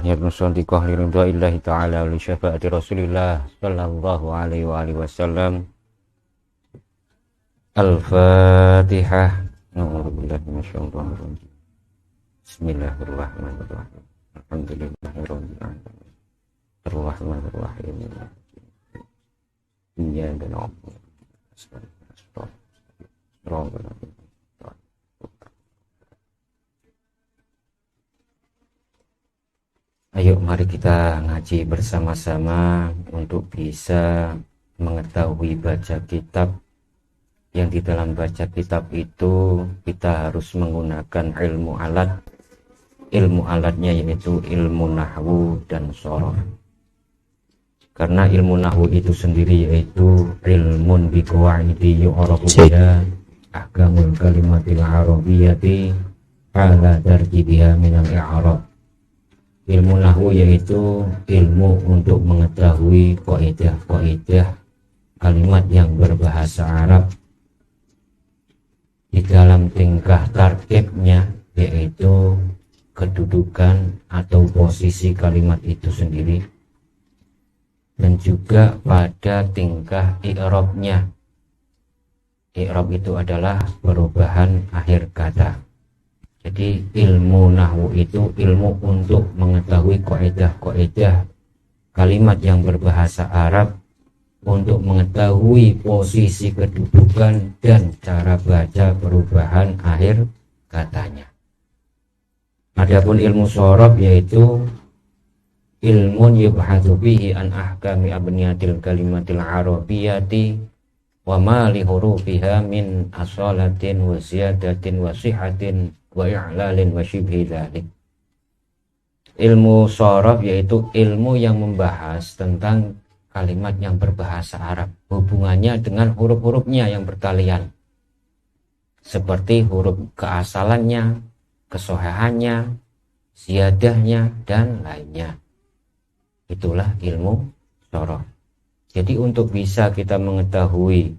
Musaddiqah li ridwanillahi ta'ala li syafaati Rasulillah sallallahu alaihi wa alihi wasallam. Al-Fatihah. A'udzubillahi minasyaitonir rajim. Bismillahirrahmanirrahim. Alhamdulillahirabbil alamin. Arrahmanir rahim. Iyyaka na'budu wa iyyaka nasta'in. Ayo mari kita ngaji bersama-sama untuk bisa mengetahui baca kitab. Yang di dalam baca kitab itu kita harus menggunakan ilmu alat. Ilmu alatnya yaitu ilmu nahwu dan shoroh. Karena ilmu nahwu itu sendiri yaitu ilmun bi qawaidi yu'rafu biha ahkamul kalimatil arabiyyati ala tarkibiha minal i'rab. Ilmu nahwu yaitu ilmu untuk mengetahui kaidah-kaidah kalimat yang berbahasa Arab di dalam tingkah tarkibnya, yaitu kedudukan atau posisi kalimat itu sendiri, dan juga pada tingkah i'rabnya. I'rab itu adalah perubahan akhir kata. Jadi ilmu nahwu itu ilmu untuk mengetahui kaidah-kaidah kalimat yang berbahasa Arab, untuk mengetahui posisi kedudukan dan cara baca perubahan akhir katanya. Adapun ilmu shoroh yaitu ilmun yubhatsu bihi an ahkami abniyatil kalimatil arabiyyati wa ma li hurufiha min asalatin wa ziyadatin wa sihatin wa i'lalin wa shibhi dzalik. Ilmu shoroh yaitu ilmu yang membahas tentang kalimat yang berbahasa Arab, hubungannya dengan huruf-hurufnya yang bertalian, seperti huruf keasalannya, kesohihannya, ziyadahnya, dan lainnya. Itulah ilmu shoroh. Jadi untuk bisa kita mengetahui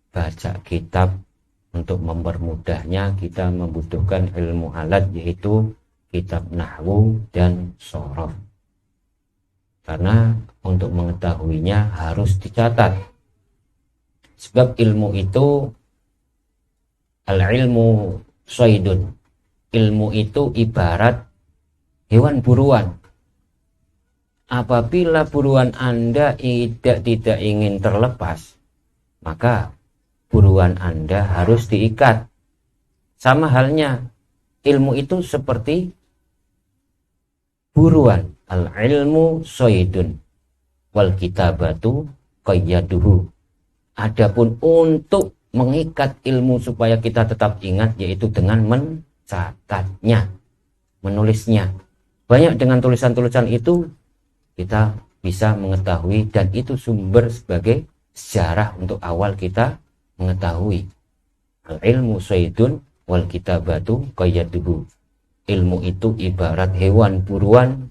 baca kitab, untuk mempermudahnya kita membutuhkan ilmu alat yaitu kitab nahwu dan shoroh. Karena untuk mengetahuinya harus dicatat. Sebab ilmu itu al-ilmu shaydun. Ilmu itu ibarat hewan buruan. Apabila buruan Anda tidak ingin terlepas, maka buruan Anda harus diikat. Sama halnya ilmu itu seperti buruan. Al-ilmu shaydun wal kitabatu qayyaduhu. Adapun untuk mengikat ilmu supaya kita tetap ingat yaitu dengan mencatatnya, menulisnya. Banyak dengan tulisan-tulisan itu kita bisa mengetahui, dan itu sumber sebagai sejarah untuk awal kita mengetahui. Al-ilmu shaydun wal kitabatu qayyaduhu. Ilmu itu ibarat hewan buruan,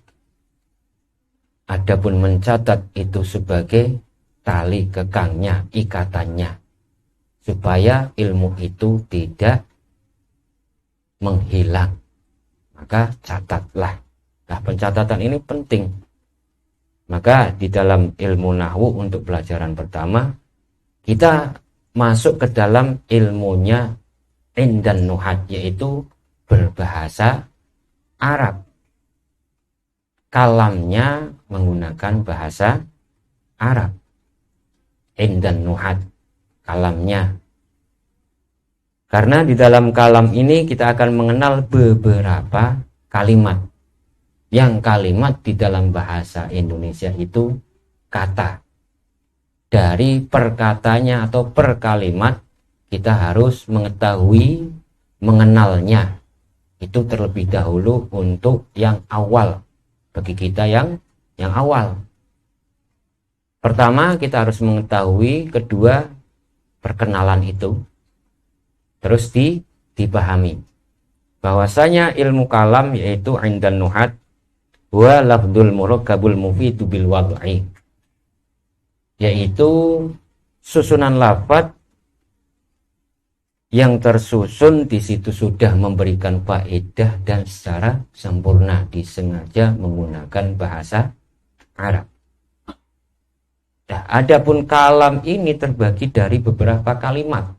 adapun mencatat itu sebagai tali kekangnya, ikatannya, supaya ilmu itu tidak menghilang. Maka catatlah. Nah, pencatatan ini penting. Maka di dalam ilmu nahwu untuk pelajaran pertama, kita masuk ke dalam ilmunya indan nuhat, yaitu berbahasa Arab. Kalamnya menggunakan bahasa Arab. Indan nuhat, kalamnya. Karena di dalam kalam ini kita akan mengenal beberapa kalimat. Yang kalimat di dalam bahasa Indonesia itu kata. Dari perkatanya atau per kalimat kita harus mengetahui, mengenalnya. Itu terlebih dahulu untuk yang awal. Bagi kita yang awal. Pertama kita harus mengetahui, kedua perkenalan itu. Terus dipahami. Bahwasanya ilmu kalam yaitu indan nuhat wa lafdul murakkabul mufidu bil wad'i, yaitu susunan lafaz yang tersusun di situ sudah memberikan faedah dan secara sempurna, disengaja menggunakan bahasa Arab. Nah, adapun kalam ini terbagi dari beberapa kalimat.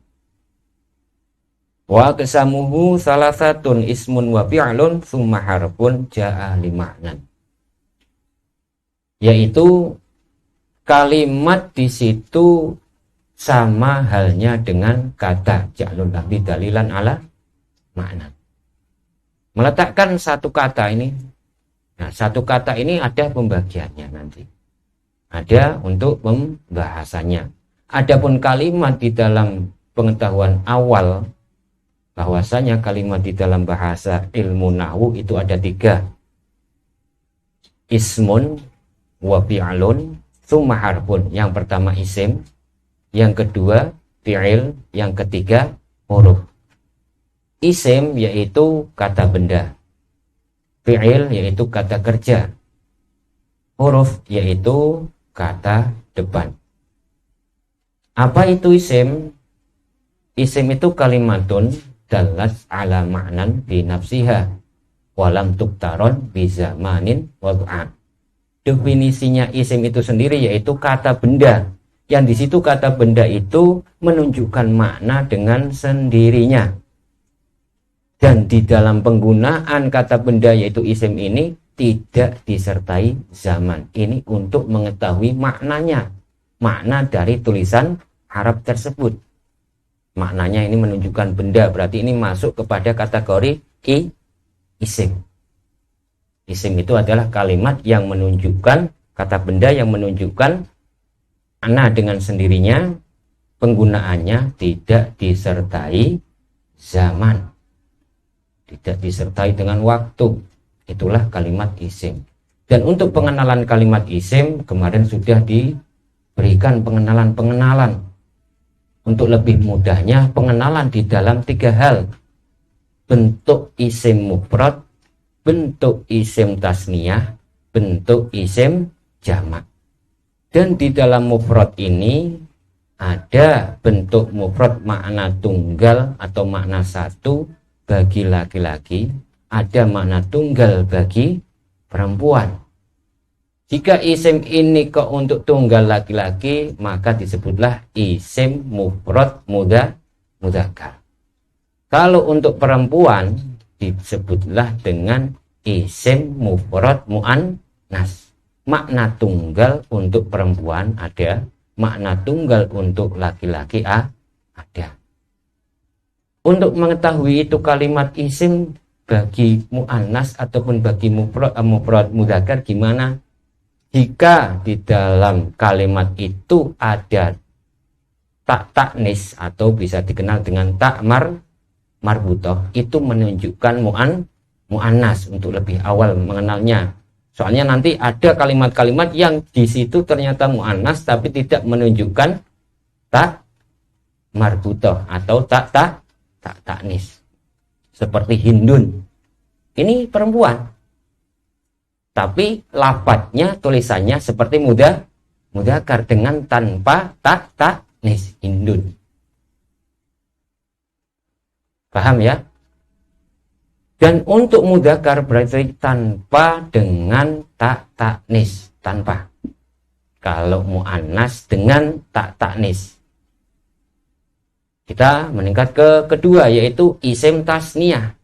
Wa kesamuhu salasatun ismun wa fi'lun summa harfun ja'a lima'nan. Yaitu kalimat di situ sama halnya dengan kata ja'lul lafzi dalilan ala makna. Meletakkan satu kata ini. Nah, satu kata ini ada pembagiannya nanti. Ada untuk pembahasannya. Adapun kalimat di dalam pengetahuan awal, bahwasanya kalimat di dalam bahasa ilmu nahwu itu ada 3. Ismun wa fi'lun tsumma harfun. Yang pertama isim, yang kedua fi'il, yang ketiga huruf. Isim yaitu kata benda, fi'il yaitu kata kerja, huruf yaitu kata depan. Apa itu isim? Isim itu kalimatun dalat ala ma'nan bi nafsiha walam tuktaron bi zamanin wad'an. Definisinya isim itu sendiri yaitu kata benda, yang di situ kata benda itu menunjukkan makna dengan sendirinya. Dan di dalam penggunaan kata benda yaitu isim ini tidak disertai zaman. Ini untuk mengetahui maknanya, makna dari tulisan Arab tersebut. Maknanya ini menunjukkan benda, berarti ini masuk kepada kategori isim. Isim itu adalah kalimat yang menunjukkan, kata benda yang menunjukkan makna dengan sendirinya, penggunaannya tidak disertai zaman, tidak disertai dengan waktu. Itulah kalimat isim. Dan untuk pengenalan kalimat isim kemarin sudah diberikan pengenalan. Untuk lebih mudahnya pengenalan di dalam 3 hal. Bentuk isim mufrad, bentuk isim tasniyah, bentuk isim jamak. Dan di dalam mufrad ini ada bentuk mufrad makna tunggal atau makna satu bagi laki-laki, ada makna tunggal bagi perempuan. Jika isim ini kok untuk tunggal laki-laki, maka disebutlah isim mufrad mudzakkar. Kalau untuk perempuan disebutlah dengan isim mufrad muannas. Makna tunggal untuk perempuan ada, makna tunggal untuk laki-laki ada. Untuk mengetahui itu kalimat isim bagi muannas ataupun bagi mufrad mudzakkar gimana? Jika di dalam kalimat itu ada tak taknis atau bisa dikenal dengan tak marbutoh, itu menunjukkan muannas untuk lebih awal mengenalnya. Soalnya nanti ada kalimat-kalimat yang di situ ternyata muannas tapi tidak menunjukkan tak marbutoh atau tak taknis. Seperti Hindun. Ini perempuan. Tapi lafadznya, tulisannya seperti mudzakkar dengan tanpa tak taknis, Hindun. Paham ya? Dan untuk mudzakkar berarti tanpa dengan tak taknis, tanpa. Kalau muannas dengan tak taknis. Kita meningkat ke kedua yaitu isim tasniyah.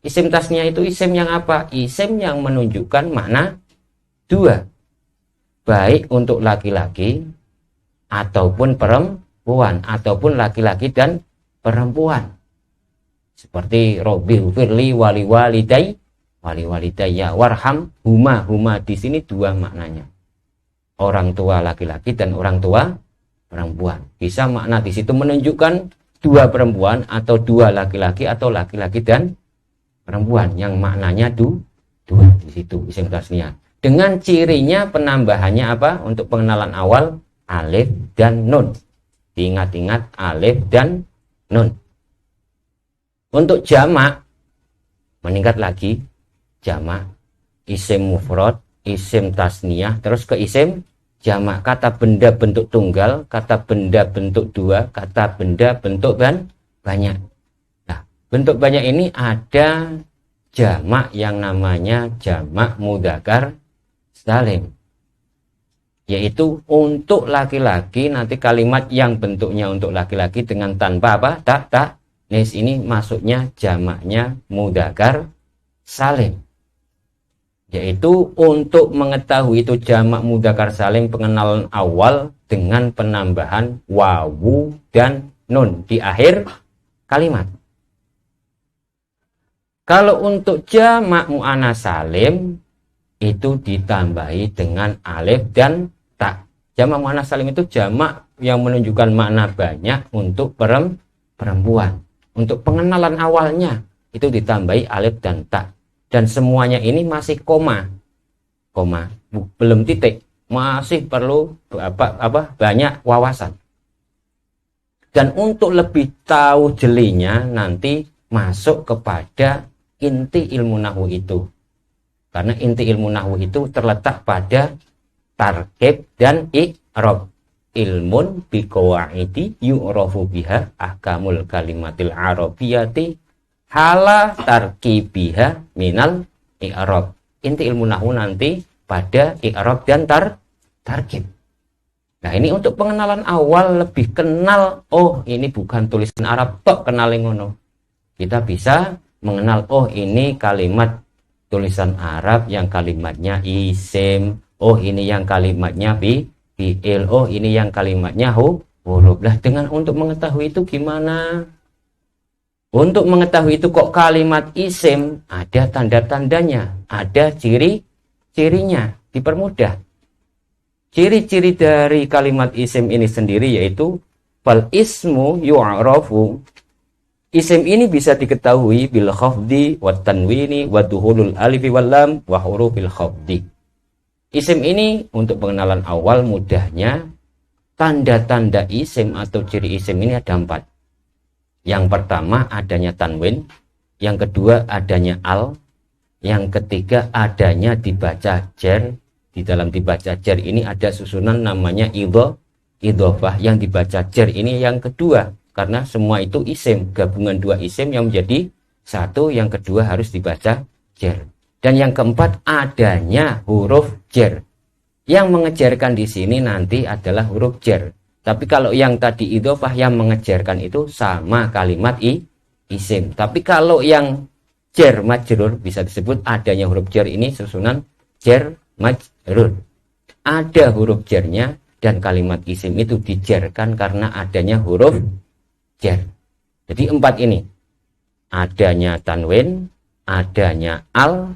Isim tasniyah itu isim yang apa? Isim yang menunjukkan makna 2. Baik untuk laki-laki ataupun perempuan, ataupun laki-laki dan perempuan. Seperti Robbil firli wali walidayya warham huma di sini 2 maknanya. Orang tua laki-laki dan orang tua perempuan. Bisa makna di situ menunjukkan 2 perempuan atau 2 laki-laki atau laki-laki dan perempuan yang maknanya 2 di situ isim tasniyah. Dengan cirinya penambahannya apa? Untuk pengenalan awal alif dan nun. Diingat-ingat alif dan nun. Untuk jamak meningkat lagi jamak isim mufrad, isim tasniyah, terus ke isim jamak. Kata benda bentuk tunggal, kata benda bentuk 2, kata benda bentuk banyak. Bentuk banyak ini ada jamak yang namanya jamak mudzakkar salim. Yaitu untuk laki-laki, nanti kalimat yang bentuknya untuk laki-laki dengan tanpa apa? Tak. Nis ini masuknya jamaknya mudzakkar salim. Yaitu untuk mengetahui itu jamak mudzakkar salim pengenalan awal dengan penambahan wawu dan nun di akhir kalimat. Kalau untuk jamak muannats salim itu ditambahi dengan alif dan tak. Jamak muannats salim itu jamak yang menunjukkan makna banyak untuk perempuan. Untuk pengenalan awalnya itu ditambahi alif dan tak. Dan semuanya ini masih koma, belum titik, masih perlu banyak wawasan. Dan untuk lebih tahu jelinya nanti masuk kepada inti ilmu nahwu itu. Karena inti ilmu nahwu itu terletak pada tarkib dan i'rab. Ilmun biqawaidi yu'rafu biha ahkamul kalimatil arabiyyati hala tarkibiha minal i'rab. Inti ilmu nahwu nanti pada i'rab dan tarkib. Nah, ini untuk pengenalan awal lebih kenal, oh ini bukan tulisan Arab tok kenalin ngono. Kita bisa mengenal, oh ini kalimat tulisan Arab yang kalimatnya isim, oh ini yang kalimatnya fi'il, oh ini yang kalimatnya huruf. Lah dengan untuk mengetahui itu gimana? Untuk mengetahui itu kok kalimat isim ada tanda-tandanya, ada ciri-cirinya, dipermudah. Ciri-ciri dari kalimat isim ini sendiri yaitu fal ismu yu'rafu. Isim ini bisa diketahui bil khafdi wat tanwini wa duhulul alifi wal lam wa hurufil khafdi. Isim ini untuk pengenalan awal mudahnya tanda-tanda isim atau ciri isim ini ada 4. Yang pertama adanya tanwin, yang kedua adanya al, yang ketiga adanya dibaca jar. Di dalam dibaca jar ini ada susunan namanya idhofah. Yang dibaca jar ini yang kedua, karena semua itu isim, gabungan dua isim yang menjadi satu, yang kedua harus dibaca jar. Dan yang keempat adanya huruf jar. Yang mengejarkan di sini nanti adalah huruf jar. Tapi kalau yang tadi idhofah yang mengejarkan itu sama kalimat isim. Tapi kalau yang jar majrur bisa disebut adanya huruf jar ini susunan jar majrur. Ada huruf jarnya dan kalimat isim itu dijarkan karena adanya huruf jar. Jadi 4 ini. Adanya tanwin, adanya al,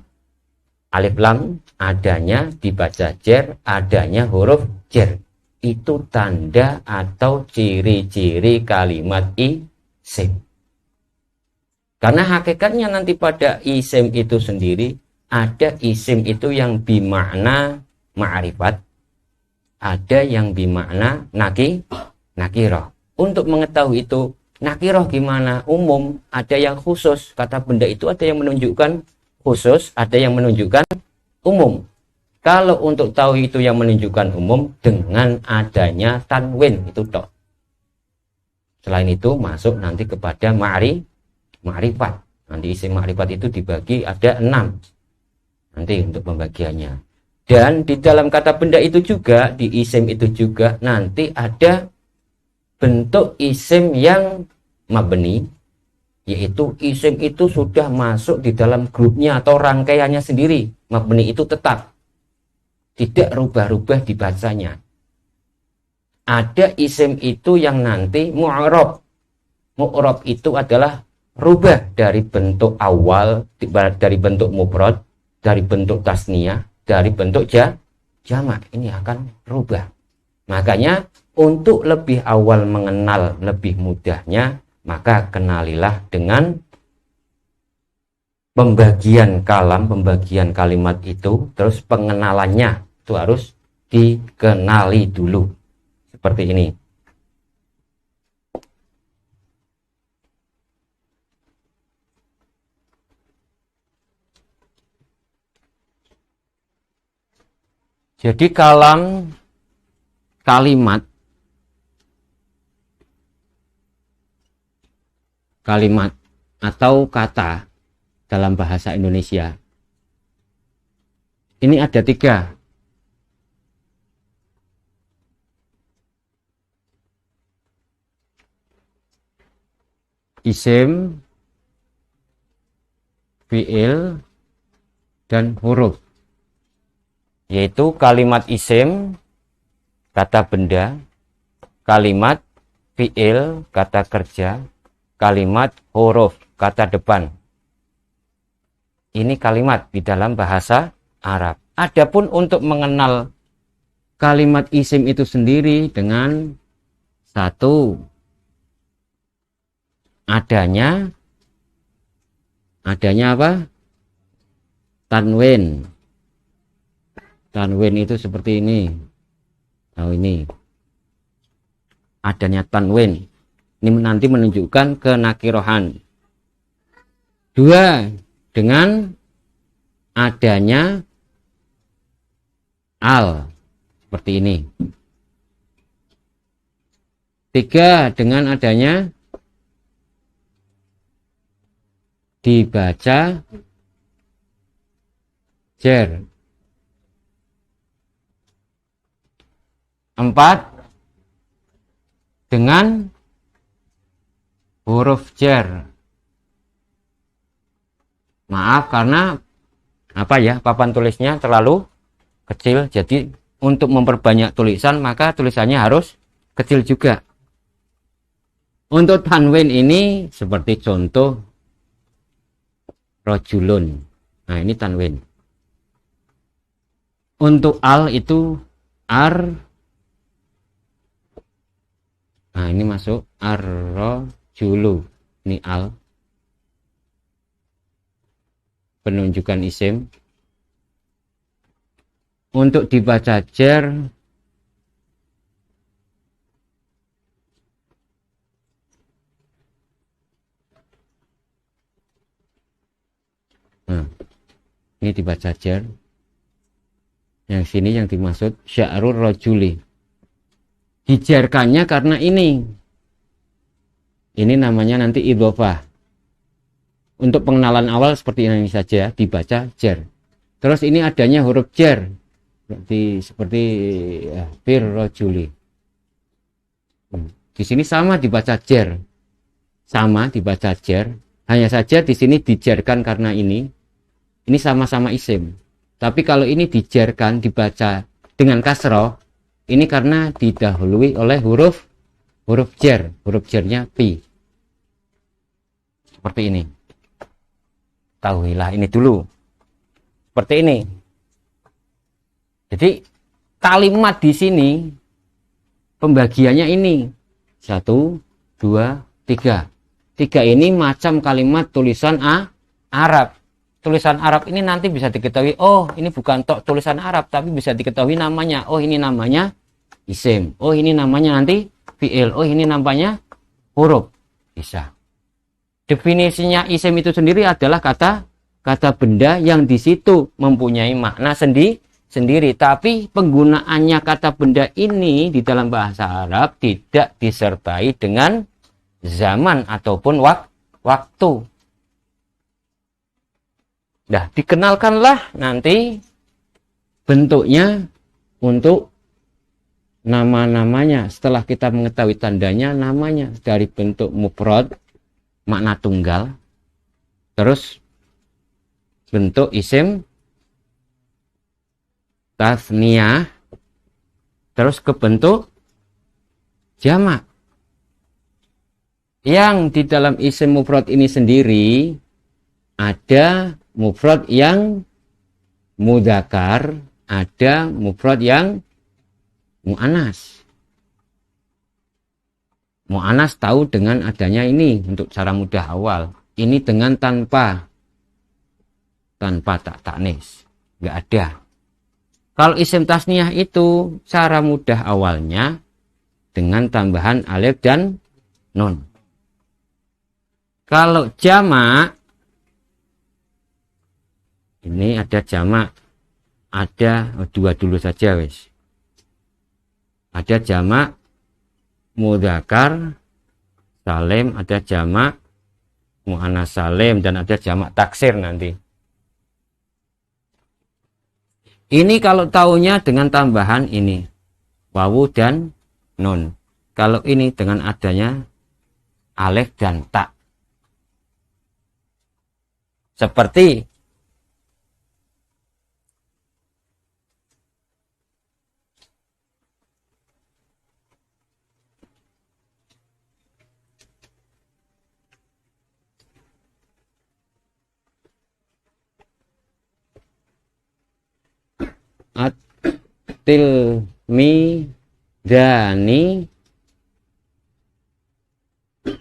alif lam, adanya dibaca jar, adanya huruf jar. Itu tanda atau ciri-ciri kalimat isim. Karena hakikatnya nanti pada isim itu sendiri ada isim itu yang bimakna ma'rifat, ada yang bimakna nakirah. Untuk mengetahui itu nakirah gimana? Umum, ada yang khusus. Kata benda itu ada yang menunjukkan khusus, ada yang menunjukkan umum. Kalau untuk tahu itu yang menunjukkan umum dengan adanya tanwin itu tok. Selain itu masuk nanti kepada ma'rifat. Nanti isim ma'rifat itu dibagi ada 6. Nanti untuk pembagiannya. Dan di dalam kata benda itu juga, di isim itu juga nanti ada bentuk isim yang mabni, yaitu isim itu sudah masuk di dalam grupnya atau rangkaiannya sendiri. Mabni itu tetap, tidak rubah-rubah dibacanya. Ada isim itu yang nanti mu'rab. Mu'rab itu adalah rubah dari bentuk awal, dari bentuk mufrad, dari bentuk tasniyah, dari bentuk jamak. Ini akan rubah. Makanya untuk lebih awal mengenal lebih mudahnya, maka kenalilah dengan pembagian kalam, pembagian kalimat itu, terus pengenalannya itu harus dikenali dulu. Seperti ini. Jadi kalam kalimat atau kata dalam bahasa Indonesia. Ini ada 3. Isim, fiil, dan huruf. Yaitu kalimat isim, kata benda, kalimat fiil, kata kerja, kalimat huruf, kata depan. Ini kalimat di dalam bahasa Arab. Adapun untuk mengenal kalimat isim itu sendiri dengan 1, adanya apa? Tanwin. Tanwin itu seperti ini. Nah, ini adanya tanwin. Ini nanti menunjukkan kenakirohan. 2, dengan adanya al, seperti ini. 3, dengan adanya dibaca jer. 4, dengan huruf jer. Maaf karena papan tulisnya terlalu kecil, jadi untuk memperbanyak tulisan maka tulisannya harus kecil juga. Untuk tanwin ini seperti contoh rojulun. Nah, ini tanwin. Untuk al itu ar. Nah, ini masuk ar-rojulu. Ini al. Penunjukan isim. Untuk dibaca jer, nah, ini dibaca jer. Yang sini yang dimaksud sya'rur rojuli. Dijarkannya karena ini. Ini namanya nanti idhofah. Untuk pengenalan awal seperti ini saja, dibaca jer. Terus ini adanya huruf jer. Seperti fir rojuli. Di sini sama dibaca jer. Sama dibaca jer. Hanya saja di sini dijerkan karena ini. Ini sama-sama isim. Tapi kalau ini dijerkan, dibaca dengan kasroh, ini karena didahului oleh huruf jer. Huruf jernya pi. Seperti ini. Tahuilah ini dulu. Seperti ini. Jadi kalimat di sini pembagiannya ini 1, 2, 3. 3 ini macam kalimat tulisan Arab. Tulisan Arab ini nanti bisa diketahui, oh ini bukan tulisan Arab, tapi bisa diketahui namanya. Oh ini namanya isim. Oh ini namanya nanti fi'il. Oh ini namanya huruf. Bisa. Definisinya isim itu sendiri adalah kata benda yang di situ mempunyai makna sendiri, tapi penggunaannya kata benda ini di dalam bahasa Arab tidak disertai dengan zaman ataupun waktu. Nah, dikenalkanlah nanti bentuknya untuk nama-namanya. Setelah kita mengetahui tandanya, namanya dari bentuk mufrad, makna tunggal, terus bentuk isim tasniyah, terus ke bentuk jamak. Yang di dalam isim mufrad ini sendiri ada mufrad yang mudzakkar, ada mufrad yang muannas. Muannas tahu dengan adanya ini untuk cara mudah awal. Ini dengan tanpa tak taknis, nggak ada. Kalau isim tasniyah itu cara mudah awalnya dengan tambahan alif dan nun. Kalau jamak, ini ada jamak, ada dua dulu saja wes. Ada jamak mudzakkar salim, ada jamak muannas salim, dan ada jamak taksir nanti. Ini kalau taunya dengan tambahan ini wawu dan nun. Kalau ini dengan adanya alif dan ta. Seperti at-tilmidani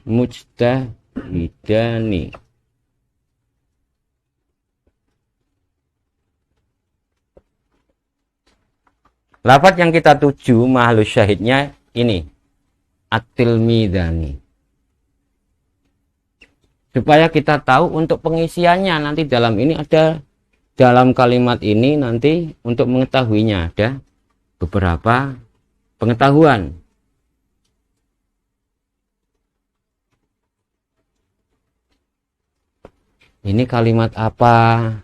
mujtahidani. Lafaz yang kita tuju mahalus syahidnya ini at-tilmidani. Supaya kita tahu untuk pengisiannya nanti dalam ini ada, dalam kalimat ini nanti untuk mengetahuinya ada beberapa pengetahuan. Ini kalimat apa?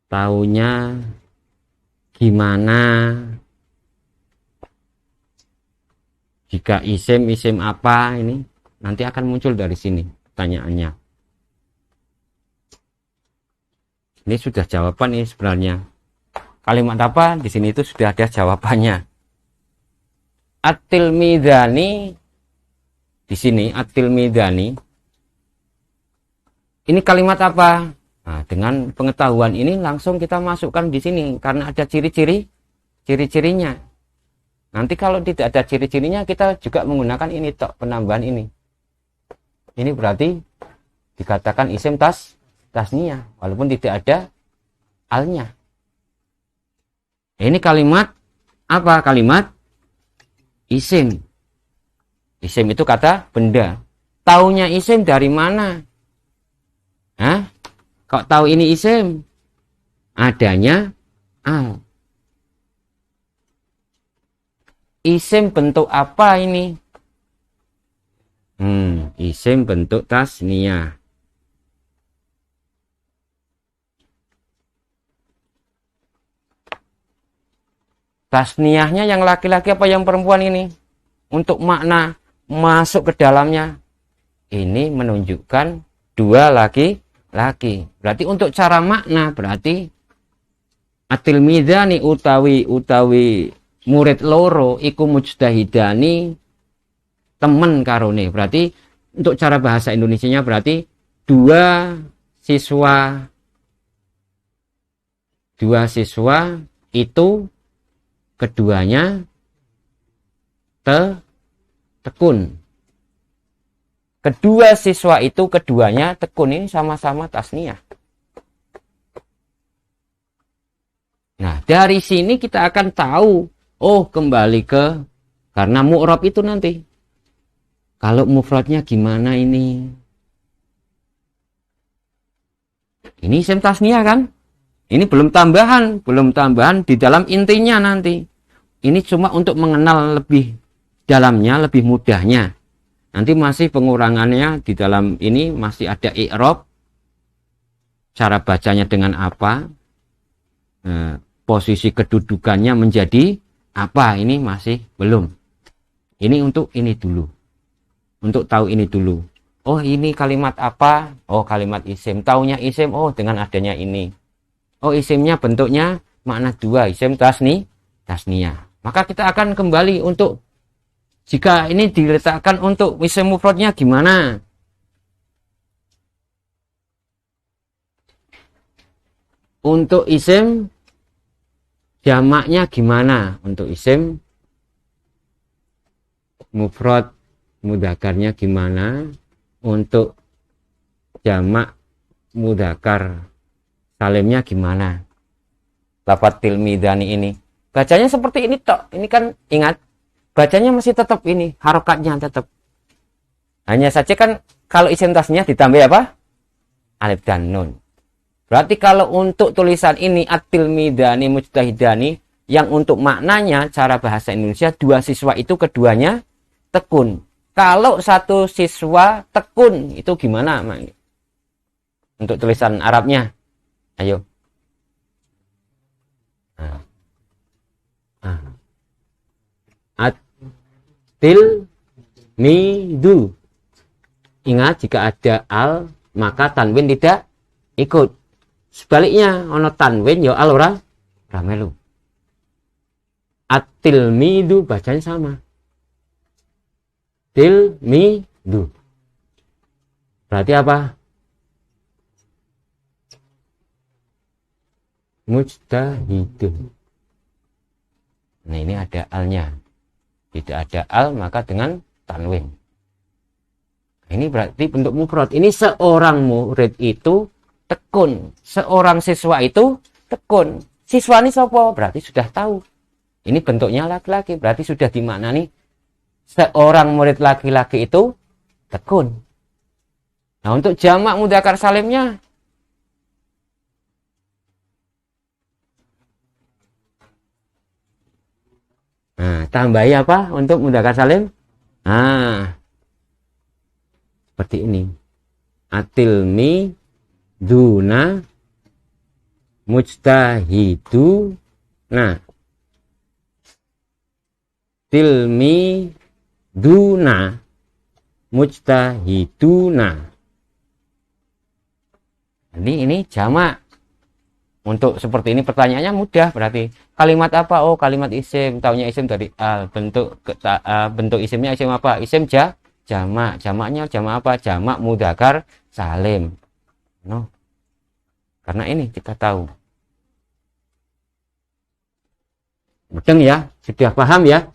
Taunya gimana? Jika isim apa ini nanti akan muncul dari sini pertanyaannya. Ini sudah jawaban ini sebenarnya. Kalimat apa di sini itu sudah ada jawabannya. At-tilmidani di sini at-tilmidani. Ini kalimat apa? Nah, dengan pengetahuan ini langsung kita masukkan di sini karena ada ciri-cirinya. Nanti kalau tidak ada ciri-cirinya kita juga menggunakan ini tok, penambahan ini. Ini berarti dikatakan isim tasniyah walaupun tidak ada alnya. Ini kalimat apa? Kalimat isim. Isim itu kata benda. Taunya isim dari mana? Hah? Kok tahu ini isim? Adanya al. Isim bentuk apa ini? Isim bentuk tasniyah. Tasniyahnya yang laki-laki apa yang perempuan ini? Untuk makna masuk ke dalamnya. Ini menunjukkan dua laki-laki. Berarti untuk cara makna berarti at-tilmidani utawi murid loro iku mujtahidani temen karone. Berarti untuk cara bahasa Indonesianya berarti dua siswa itu keduanya tekun. Kedua siswa itu keduanya tekun, ini sama-sama tasniyah. Nah, dari sini kita akan tahu, oh kembali ke, karena mu'rab itu nanti. Kalau mufradnya gimana ini? Ini isim tasniyah kan? Ini belum tambahan di dalam intinya nanti. Ini cuma untuk mengenal lebih dalamnya, lebih mudahnya. Nanti masih pengurangannya di dalam ini masih ada i'rab. Cara bacanya dengan apa? Posisi kedudukannya menjadi apa? Ini masih belum. Ini untuk ini dulu. Untuk tahu ini dulu. Oh ini kalimat apa? Oh kalimat isim. Taunya isim, oh dengan adanya ini. Oh isimnya bentuknya makna dua, isim tasniyah. Maka kita akan kembali untuk jika ini diletakkan untuk isim mufradnya gimana? Untuk isim jamaknya gimana? Untuk isim mufrad mudzakarnya gimana? Untuk jamak mudzakkar salimnya gimana? Lafaz tilmidani ini bacanya seperti ini tok. Ini kan ingat bacanya masih tetap ini, harokatnya tetap. Hanya saja kan kalau isim tasniyah ditambah apa? Alif dan nun. Berarti kalau untuk tulisan ini at-tilmidani mujtahidani yang untuk maknanya cara bahasa Indonesia dua siswa itu keduanya tekun. Kalau satu siswa tekun, itu gimana, Mak? Untuk tulisan Arabnya. Ayo. At-tilmidu. Ingat, jika ada al, maka tanwin tidak ikut. Sebaliknya, ono tanwin, ya al ora melu. At-tilmidu bacanya sama. Tilmidu. Berarti apa? Mujtahidun. Nah, ini ada alnya. Tidak ada al, maka dengan tanwin. Ini berarti bentuk mufrad. Ini seorang murid itu tekun. Seorang siswa itu tekun. Siswa ini siapa? Berarti sudah tahu. Ini bentuknya laki-laki. Berarti sudah dimaknani seorang murid laki-laki itu tekun. Nah, untuk jamak mudzakkar salimnya, nah, tambahi apa untuk mudzakkar salim? Nah, seperti ini. Atilmi duna mujtahidu. Nah, tilmi duna mujtahiduna. Ini jamak. Untuk seperti ini pertanyaannya mudah, berarti kalimat apa? Oh, kalimat isim. Taunya isim dari al. Bentuk isimnya isim apa? Isim jamak. Jamaknya jamak apa? Jamak mudzakkar salim. No. Karena ini kita tahu. Mudeng ya? Sudah paham ya?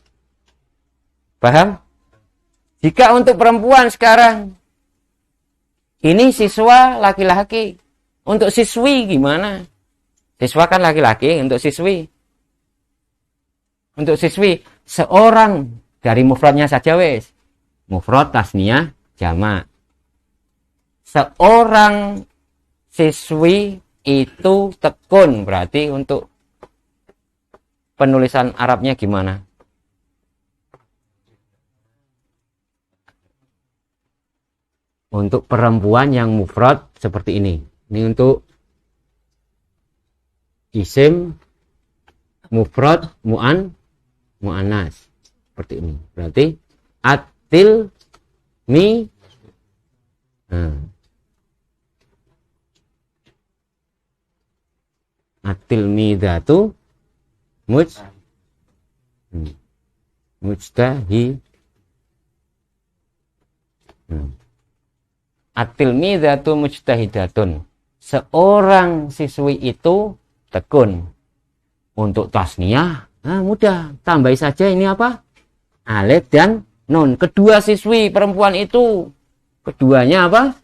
Paham? Jika untuk perempuan sekarang, ini siswa laki-laki. Untuk siswi gimana? Siswa kan laki-laki, untuk siswi. Untuk siswi, seorang dari mufradnya saja wes. Mufrad tasniyah jamak. Seorang siswi itu tekun, berarti untuk penulisan Arabnya gimana? Untuk perempuan yang mufrad seperti ini. Ini untuk isim mufrad muannas seperti ini. Berarti atil mi atil midatu mujtahi atil midatu mujtahidatun. Seorang siswi itu tekun. Untuk tasniyah, nah mudah, tambahi saja ini apa? Alif dan nun. Kedua siswi perempuan itu, keduanya apa?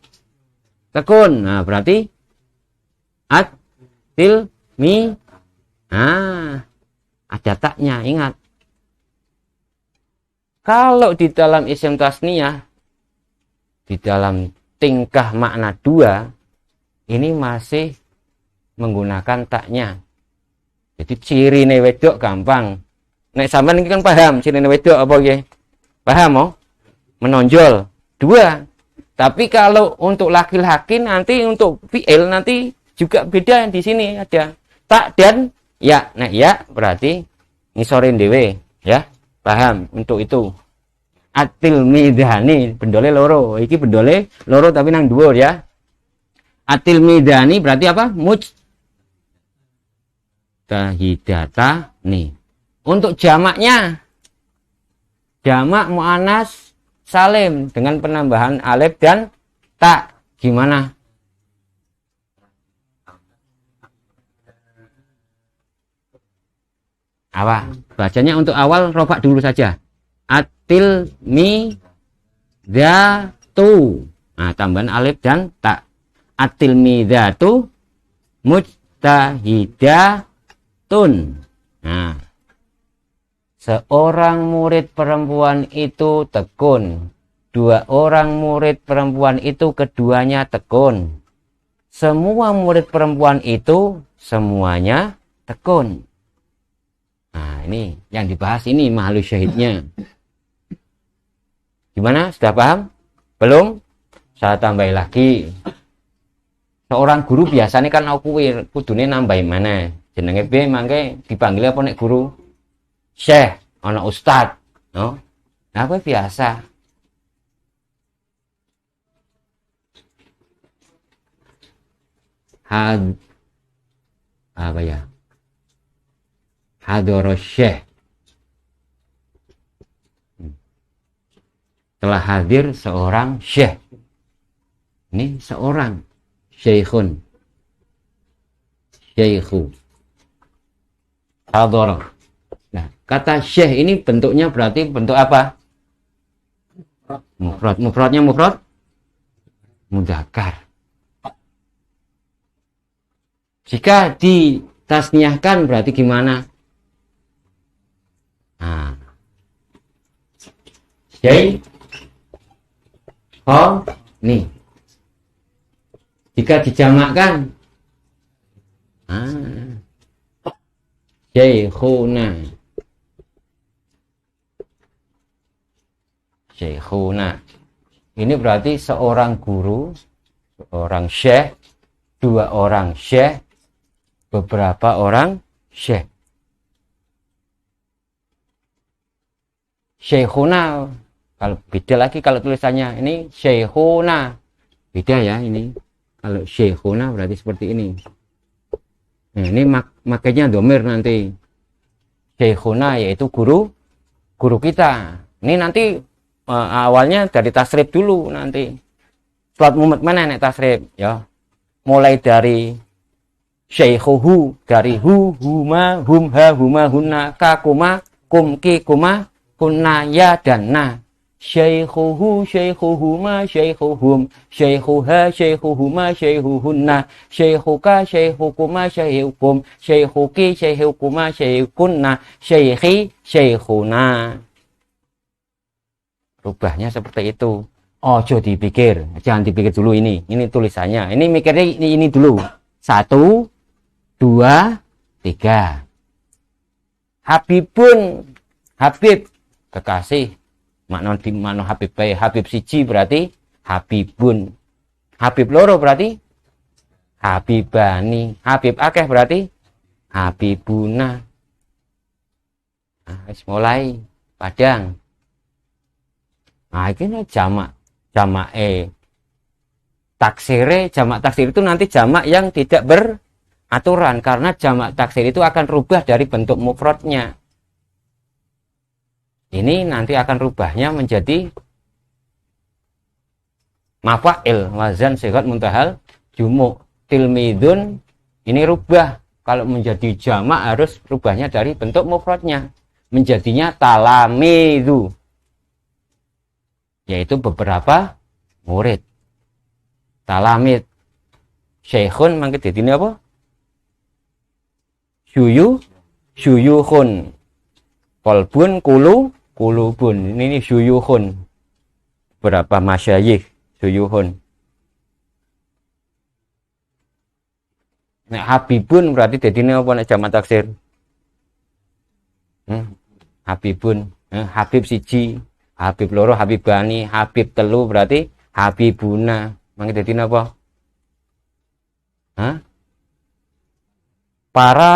Tekun. Nah, berarti at-til mi. Nah, ada taknya, ingat. Kalau di dalam isim tasniyah, di dalam tingkah makna dua, ini masih menggunakan taknya. Jadi ciri wedok gampang. Nek sampean ini kan paham ciri wedok apa ya? Paham oh? Menonjol. Dua. Tapi kalau untuk laki-laki nanti untuk fi'il nanti juga beda di sini ada tak dan ya. Nah ya berarti ngisorin dewe ya. Paham untuk itu. Atil midani bendole loro. Iki bendole loro tapi nang dhuwur ya. Atil midani berarti apa? Mujtahidata nih. Untuk jamaknya, jamak muannas salim dengan penambahan alif dan tak. Gimana? Apa? Bacanya untuk awal rofa dulu saja. Atil mi datu. Nah, tambahan alif dan tak. Atil mi datu mujtahidatun. Nah, seorang murid perempuan itu tekun. Dua orang murid perempuan itu keduanya tekun. Semua murid perempuan itu semuanya tekun. Nah, ini yang dibahas ini mahalus syahidnya. Gimana? Sudah paham? Belum? Saya tambahin lagi. Seorang guru biasanya kan aku kudune nambahin mana? Jenenge B mangke dipanggil apa nek guru? Syekh, ana ustad. No? Nah, aku biasa. Apa ya? Hadoro syekh. Telah hadir seorang syekh. Ini seorang syekhun. Syekhu. Hadoro. Nah, kata syekh ini bentuknya berarti bentuk apa? Mufrad. Mufradnya mufrad mudzakkar. Jika ditasniahkan berarti gimana? Nah. Syekh. Oh, nih. Jika dijamakkan, Syekhuna. Syekhuna. Ini berarti seorang guru, seorang syekh, dua orang syekh, beberapa orang syekh. Syekhuna. Kalau beda lagi kalau tulisannya ini syekhuna. Beda ya ini. Kalau syekhuna berarti seperti ini. Nah, ini makanya domir nanti. Syekhuna yaitu guru kita. Ini nanti awalnya dari tasrif dulu nanti. Slot mumet mana nek tasrif ya. Mulai dari syekhuhu, dari hu, huma, humha, huma, hunna, ka, kuma, kum, ki, kuma, kunna, ya, dan na. Syekhuhu, syekhuhuma, syekhuhum, syekhuha, syekhuhuma, syekhuhunna, syekhuka, syekhukuma, syekhukum, syekhuki, syekhukuma, syekhukunna, syekhi, syekhuna. Rubahnya seperti itu. Ojo dipikir, jangan dipikir dulu ini tulisannya. Ini mikirnya ini dulu. 1, 2, 3. Habibun, Habib, kekasih. Makna Habib bae, Habib siji berarti Habibun. Habib loro berarti Habibani. Habib akeh berarti Habibuna. Nah, mulai padang. Nah, ini jamak taksire. Jamak taksir itu nanti jamak yang tidak beraturan karena jamak taksir itu akan rubah dari bentuk mufradnya. Ini nanti akan rubahnya menjadi mafa'il, wazan sigat muntahal jumuk. Tilmidun ini rubah, kalau menjadi jamak harus rubahnya dari bentuk mufradnya menjadinya talamidu, yaitu beberapa murid. Talamid. Syekhun mangke dadi apa? Syuyukhun. Kolbun, kulubun. Ini syuyukhun. Berapa masyayikh syuyukhun. Nek habibun berarti dadine apa nek jamak taksir? Habibun, habib siji, habib loro, habibani, habib telu berarti habibuna. Mangke dadine apa? Para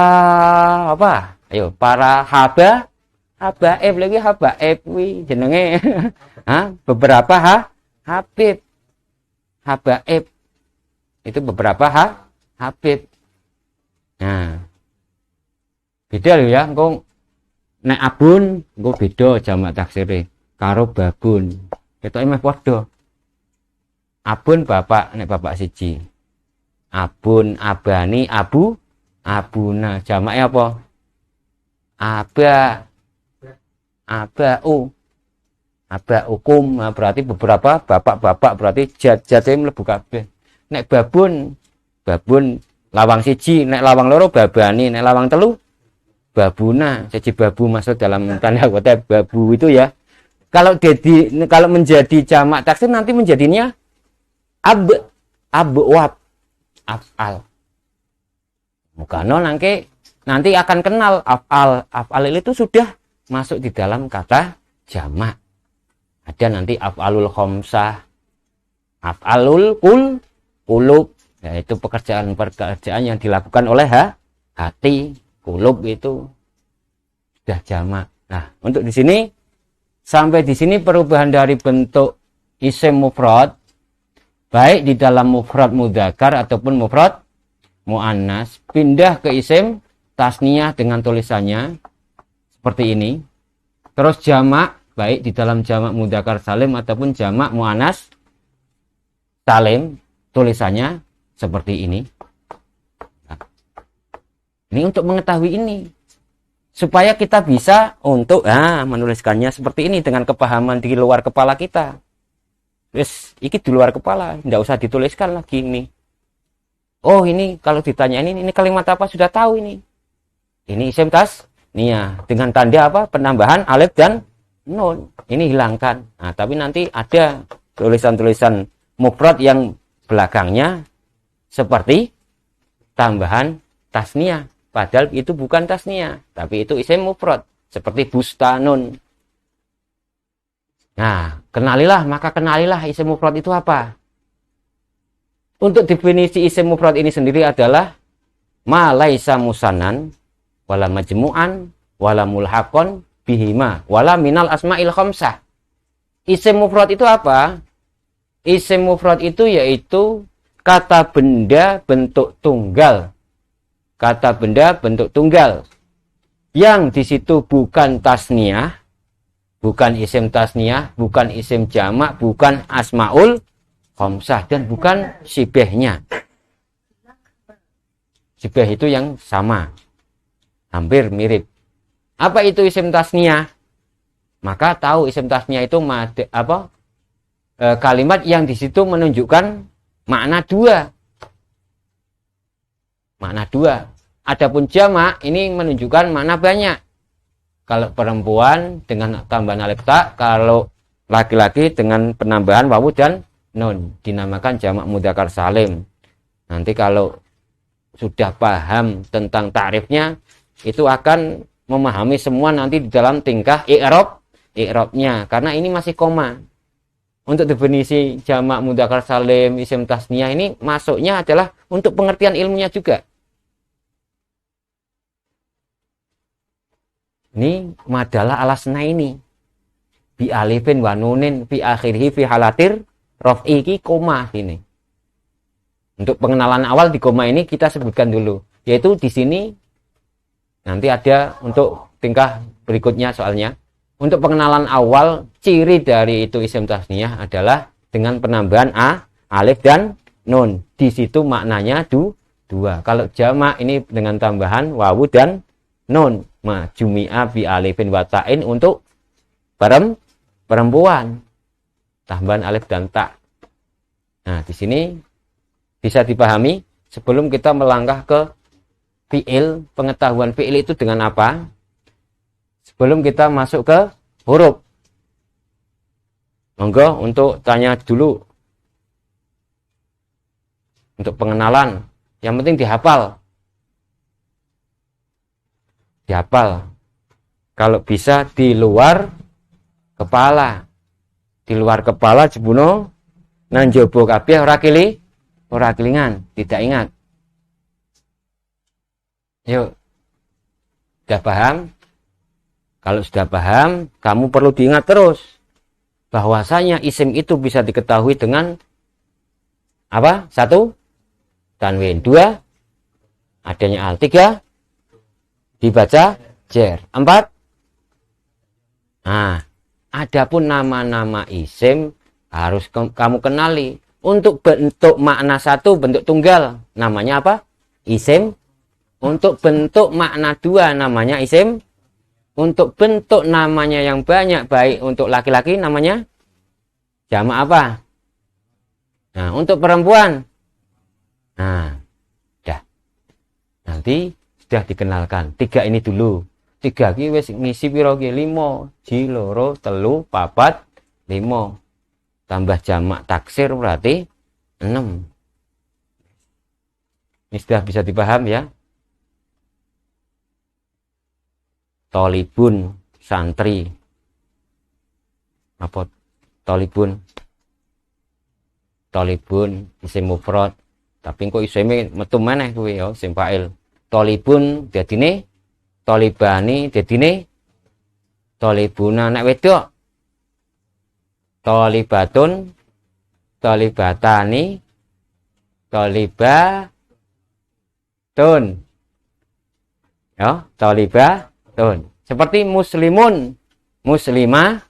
apa? Ayo, para habaib lagi habaib wi jenenge. Beberapa habib. Habaib. Itu beberapa habib. Nah. Beda lho ya, engko nek abun engko beda jamak taksire karo babun. Ketoke meh padha. Abun bapak nek bapak siji. Abun, abani, abuna. Jamake apa? Abaukum. Nah, berarti beberapa bapak-bapak berarti jate mlebu kabeh. Nek babun lawang siji, nek lawang loro babani, nek lawang telu babuna. Siji babu masuk dalam tanda kutip babu itu ya. Kalau menjadi jamak taksir nanti menjadinya abwab af'al. Mukano nanti akan kenal af'al itu sudah masuk di dalam kata jamak. Ada nanti af'alul khamsah, af'alul kulub, yaitu pekerjaan-pekerjaan yang dilakukan oleh hati. Kulub itu sudah jamak. Nah, untuk di sini sampai di sini perubahan dari bentuk isim mufrad baik di dalam mufrad mudzakkar ataupun mufrad muannas pindah ke isim tasniyah dengan tulisannya seperti ini. Terus jamak baik di dalam jamak mudzakkar salim ataupun jamak muannas salim tulisannya seperti ini. Nah, ini untuk mengetahui ini supaya kita bisa untuk menuliskannya seperti ini dengan kepahaman di luar kepala kita. Terus iki di luar kepala, tidak usah dituliskan lagi ini. Oh, ini kalau ditanya ini kalimat apa sudah tahu ini. Ini isim tasniyah dengan tanda apa? Penambahan alif dan nun. Ini hilangkan. Nah, tapi nanti ada tulisan-tulisan mufrad yang belakangnya seperti tambahan tasniyah. Padahal itu bukan tasniyah, tapi itu isim mufrad. Seperti bustanun. Nah, maka kenalilah isim mufrad itu apa. Untuk definisi isim mufrad ini sendiri adalah ma laisa musannan wala majmu'an wala mulhaqon bihima wala minal asma'il khamsah. Isim mufrad itu apa? Isim mufrad itu yaitu kata benda bentuk tunggal. Kata benda bentuk tunggal yang di situ bukan tasniyah, bukan isim tasniyah, bukan isim jamak, bukan asmaul khamsah, dan bukan sibehnya. Sibeh itu yang sama, hampir mirip. Apa itu isim tasniyah? Maka tahu isim tasniyah itu kalimat yang di situ menunjukkan makna dua. Makna dua. Adapun jamak ini menunjukkan makna banyak. Kalau perempuan dengan tambahan alif ta, kalau laki-laki dengan penambahan wawu dan nun, dinamakan jamak mudzakkar salim. Nanti kalau sudah paham tentang takrifnya, itu akan memahami semua nanti di dalam tingkah i'rabnya, karena ini masih koma. Untuk definisi jamak mudzakkar salim, isim tasniyah ini masuknya adalah untuk pengertian ilmunya juga. Ini madalah alasna ini. Bi alifin wa nunin fi akhirih fi halatir raf'i ki koma ini. Untuk pengenalan awal di koma ini kita sebutkan dulu, yaitu di sini nanti ada untuk tingkah berikutnya soalnya. Untuk pengenalan awal, ciri dari itu isim tasniyah adalah dengan penambahan alif dan nun. Di situ maknanya dua. Kalau jamak ini dengan tambahan wawu dan nun. Jumi'a bi alifin wa ta'in untuk perempuan. Tambahan alif dan ta. Nah, di sini bisa dipahami sebelum kita melangkah ke fi'il, pengetahuan fi'il itu dengan apa? Sebelum kita masuk ke huruf. Monggo untuk tanya dulu. Untuk pengenalan, yang penting dihafal. Dihafal. Kalau bisa di luar kepala. Di luar kepala jebuno nan jobo kabeh ora kelingan, tidak ingat. Yuk. Sudah paham? Kalau sudah paham, kamu perlu diingat terus bahwasanya isim itu bisa diketahui dengan apa? 1, tanwin. 2, adanya al. 3, dibaca jer. 4, nah, adapun nama-nama isim harus kamu kenali. Untuk bentuk makna 1, bentuk tunggal, namanya apa? Isim. Untuk bentuk makna 2, namanya isim. Untuk bentuk namanya yang banyak, baik untuk laki-laki namanya jamak apa? Nah, untuk perempuan. Nah, dah. Nanti sudah dikenalkan. 3 ini dulu. 3 ki wis ngisi piro ki? 5. Ji, loro, telu, papat, 5. Tambah jamak taksir berarti 6. Ini sudah bisa dipaham ya? Tolibun, santri. Apa Tolibun. Tolibun isim mufrad. Tapi kok isime metu maneh kuwi ya isim fa'il. Tolibun dadine tolibani dadine tolibuna nek wedok. Tolibatun tolibatani tolibatun. Ya, tolibatun. Seperti muslimun, muslimah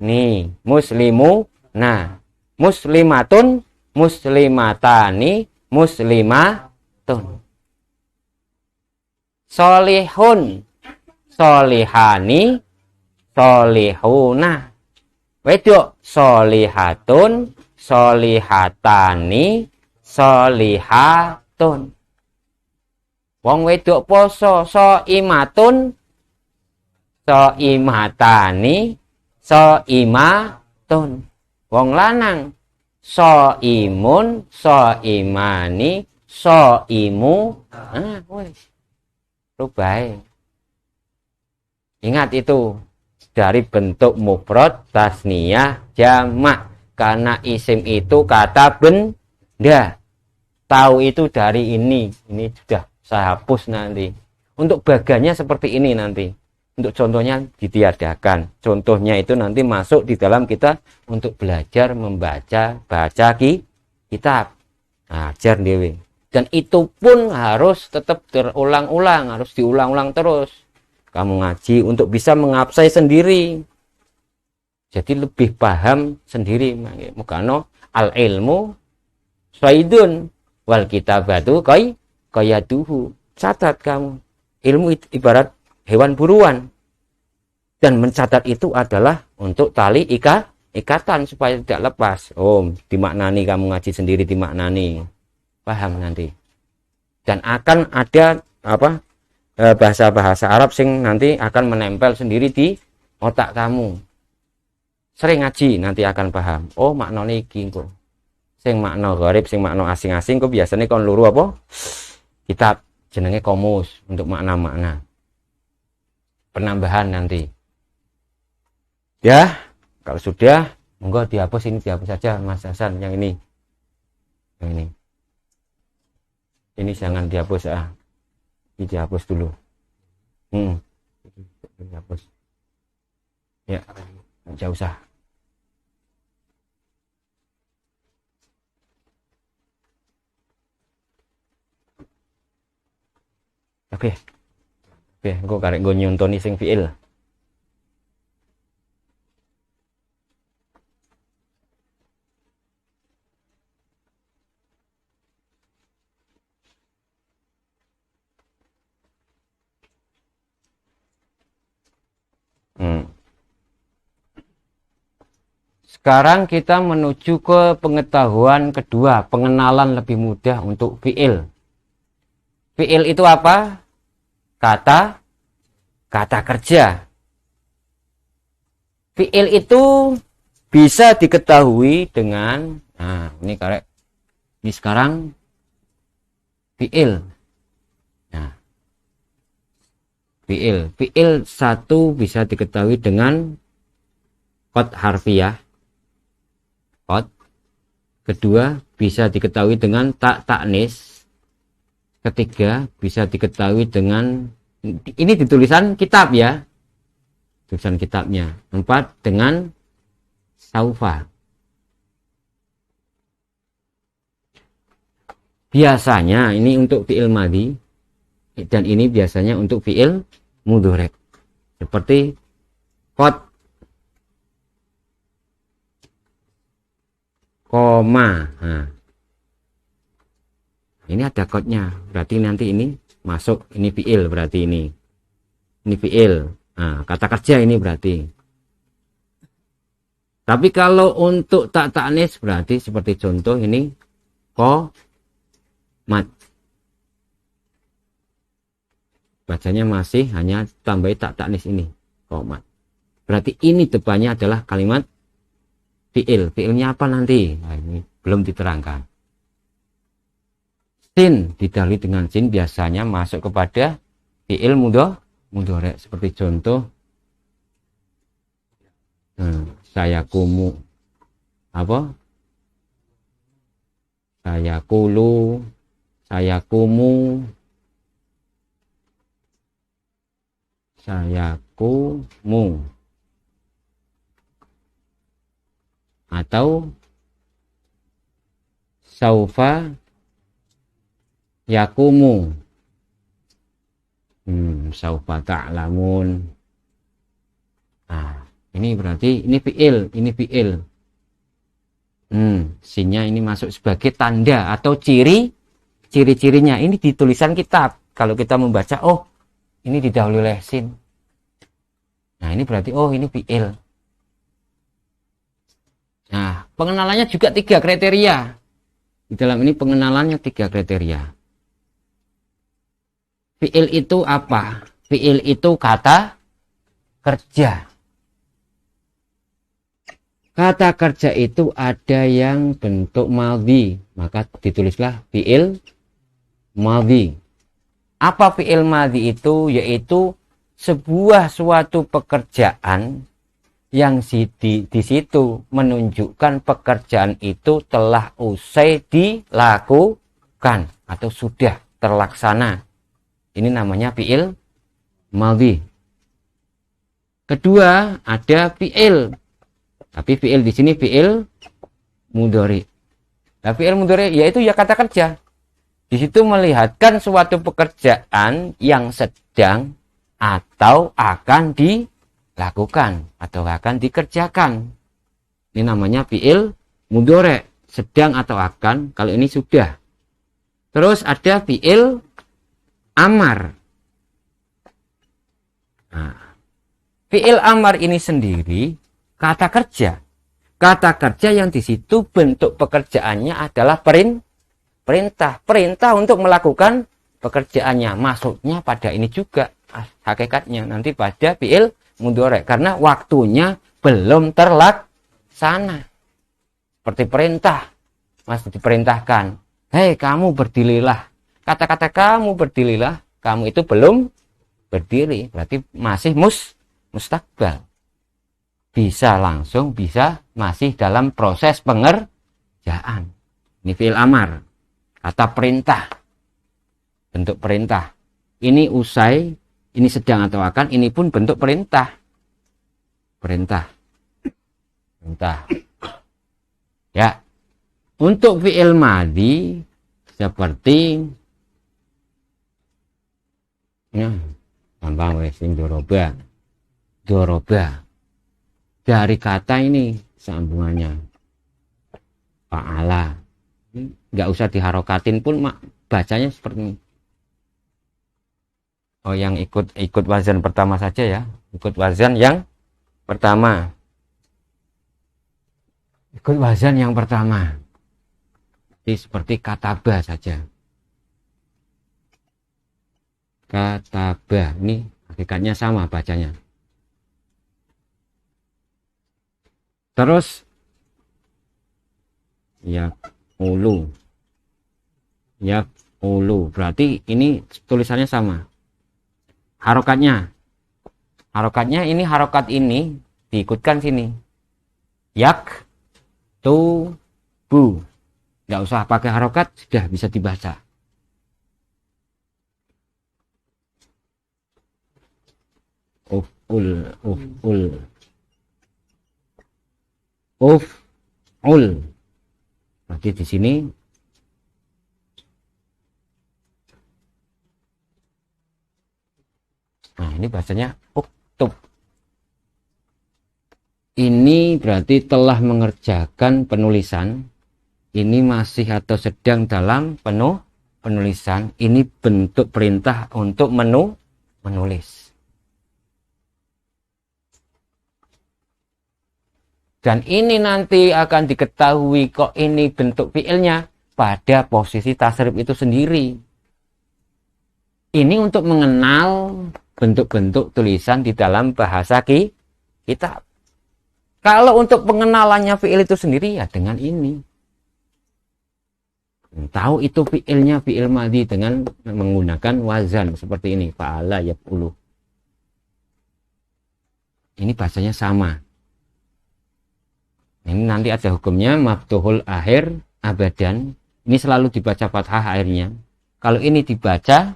nih, muslimu nah, muslimatun, muslimatani, muslimatun. Solihun, solihani, solihuna. Wedok solihatun, solihatani, solihatun. Wong wedok poso soimatun, soimatani, soimatun. Wong lanang soimun, soimani, soimu. Ah, wis. Rubahe. Ingat itu dari bentuk mufrad, tasniyah, jamak. Karena isim itu kata benda. Tahu itu dari ini. Ini sudah saya hapus nanti. Untuk bagannya seperti ini nanti. Untuk contohnya ditiadakan. Contohnya itu nanti masuk di dalam kita untuk belajar membaca kitab. Nah, ajar dewe. Dan itu pun harus tetap terulang-ulang, harus diulang-ulang terus. Kamu ngaji untuk bisa mengabsai sendiri. Jadi lebih paham sendiri. Mukano al ilmu saidun wal kitabatu qayaduhu. Catat kamu. Ilmu ibarat hewan buruan. Dan mencatat itu adalah untuk tali ikatan supaya tidak lepas. Oh, dimaknani kamu ngaji sendiri dimaknani. Paham nanti. Dan akan ada bahasa-bahasa Arab sing nanti akan menempel sendiri di otak kamu. Sering ngaji nanti akan paham. Oh, maknane iki kok. Sing makna gharib, sing makna asing-asing kok biasanya kon luru apa? Kitab jenenge komus untuk makna-makna. Penambahan nanti. Ya, kalau sudah monggo dihapus ini dihapus saja Mas Hasan yang ini. Yang ini. Ini jangan dihapus ah. Ini dihapus dulu. Dihapus. Ya, enggak usah. Oke. Engko karek nggo nyontoni sing fiil. Sekarang kita menuju ke pengetahuan kedua, pengenalan lebih mudah untuk fiil. Fiil itu apa? Kata kerja. Fiil itu bisa diketahui dengan, nah ini karek, ini sekarang fiil. Nah, fiil satu bisa diketahui dengan qad harfiah. Qad. Kedua bisa diketahui dengan tak taknis. Ketiga bisa diketahui dengan, ini di tulisan kitab ya, tulisan kitabnya. 4 dengan saufa. Biasanya ini untuk fiil madhi dan ini biasanya untuk fiil mudhari. Seperti qad, koma. Nah, ini ada kodnya, berarti nanti ini masuk, ini fiil berarti ini fiil. Nah, kata kerja ini berarti. Tapi kalau untuk tak taknis berarti seperti contoh ini qomat. Bacanya masih hanya tambah tak taknis ini, qomat. Berarti ini depannya adalah kalimat fiil. Fiilnya apa nanti? Nah, ini belum diterangkan. Sin didahului dengan sin biasanya masuk kepada fiil mudhari. Seperti contoh saya kumu. apa? Saya kulu, saya kumu, saya kumu, atau saufa yakumu. Saufa ta'lamun. Nah, ini berarti ini fiil, ini fiil. Sinnya ini masuk sebagai tanda atau ciri-cirinya. Ini di tulisan kitab. Kalau kita membaca, oh, ini didahului oleh sin. Nah, ini berarti oh, ini fiil. Nah, pengenalannya juga 3 kriteria. Di dalam ini pengenalannya 3 kriteria. Fiil itu apa? Fiil itu kata kerja. Kata kerja itu ada yang bentuk madhi, maka ditulislah fiil madhi. Apa fiil madhi itu? Yaitu sebuah suatu pekerjaan yang di situ menunjukkan pekerjaan itu telah usai dilakukan atau sudah terlaksana. Ini namanya fiil madhi. Kedua, ada fiil. Tapi fiil di sini fiil mudhari. Nah, fiil mudhari yaitu ya kata kerja. Di situ melihatkan suatu pekerjaan yang sedang atau akan dilakukan atau akan dikerjakan. Ini namanya fiil mudhari, sedang atau akan. Kalau ini sudah. Terus ada fiil amar. Nah, fiil amar ini sendiri kata kerja. Kata kerja yang di situ bentuk pekerjaannya adalah perintah. Perintah untuk melakukan pekerjaannya. Maksudnya pada ini juga hakikatnya nanti pada fiil mudhari karena waktunya belum terlaksana. Seperti perintah. Masih diperintahkan. Hei, kamu berdirilah. Kata-kata kamu berdirilah, kamu itu belum berdiri. Berarti masih mustakbal. Bisa langsung, bisa masih dalam proses pengerjaan. Ini fiil amar. Kata perintah. Bentuk perintah. Ini usai, ini sedang atau akan, ini pun bentuk perintah. Perintah. Perintah. Ya. Untuk fiil madhi seperti gampang wes sing doroba. Doroba. Dari kata ini sambungannya fa'ala. Nggak usah diharokatin pun bacanya seperti ini. Oh, yang ikut wazan pertama saja ya. Ikut wazan yang pertama. Ikut wazan yang pertama. Seperti kataba saja. Kataba. Ini hakikatnya sama bacanya. Terus ya ulu. Ya ulu. Berarti ini tulisannya sama. Harokatnya. Harokatnya ini harokat ini diikutkan sini. Yak tu bu. Nggak usah pakai harokat, sudah bisa dibaca. Uf'ul. Berarti di sini nah ini bahasanya uktub. Ini berarti telah mengerjakan penulisan. Ini masih atau sedang dalam penulisan. Ini bentuk perintah untuk menulis. Dan ini nanti akan diketahui kok ini bentuk fiilnya pada posisi tasrif itu sendiri. Ini untuk mengenal bentuk-bentuk tulisan di dalam bahasa kitab. Kalau untuk pengenalannya fiil itu sendiri ya dengan ini. Tahu itu fiilnya fiil madhi dengan menggunakan wazan seperti ini. Fa'ala yaf'ulu. Ini bahasanya sama. Ini nanti ada hukumnya maftuhul akhir abadan. Ini selalu dibaca fathah akhirnya. Kalau ini dibaca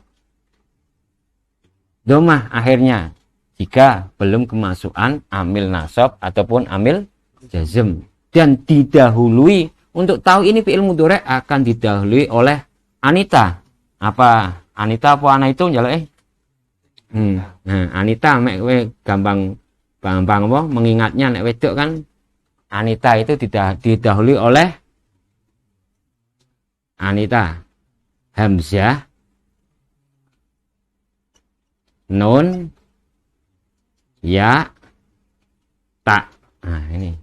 domah akhirnya jika belum kemasukan amil nasab ataupun amil jazm, dan didahului untuk tahu ini fi'il mudhari akan didahului oleh anita. Apa anita apa ana itu njaluk Nah, anita mek kowe gampang apa mengingatnya nek wedok kan anita itu didahului oleh anita, hamzah, nun, ya, tak. Nah, ini.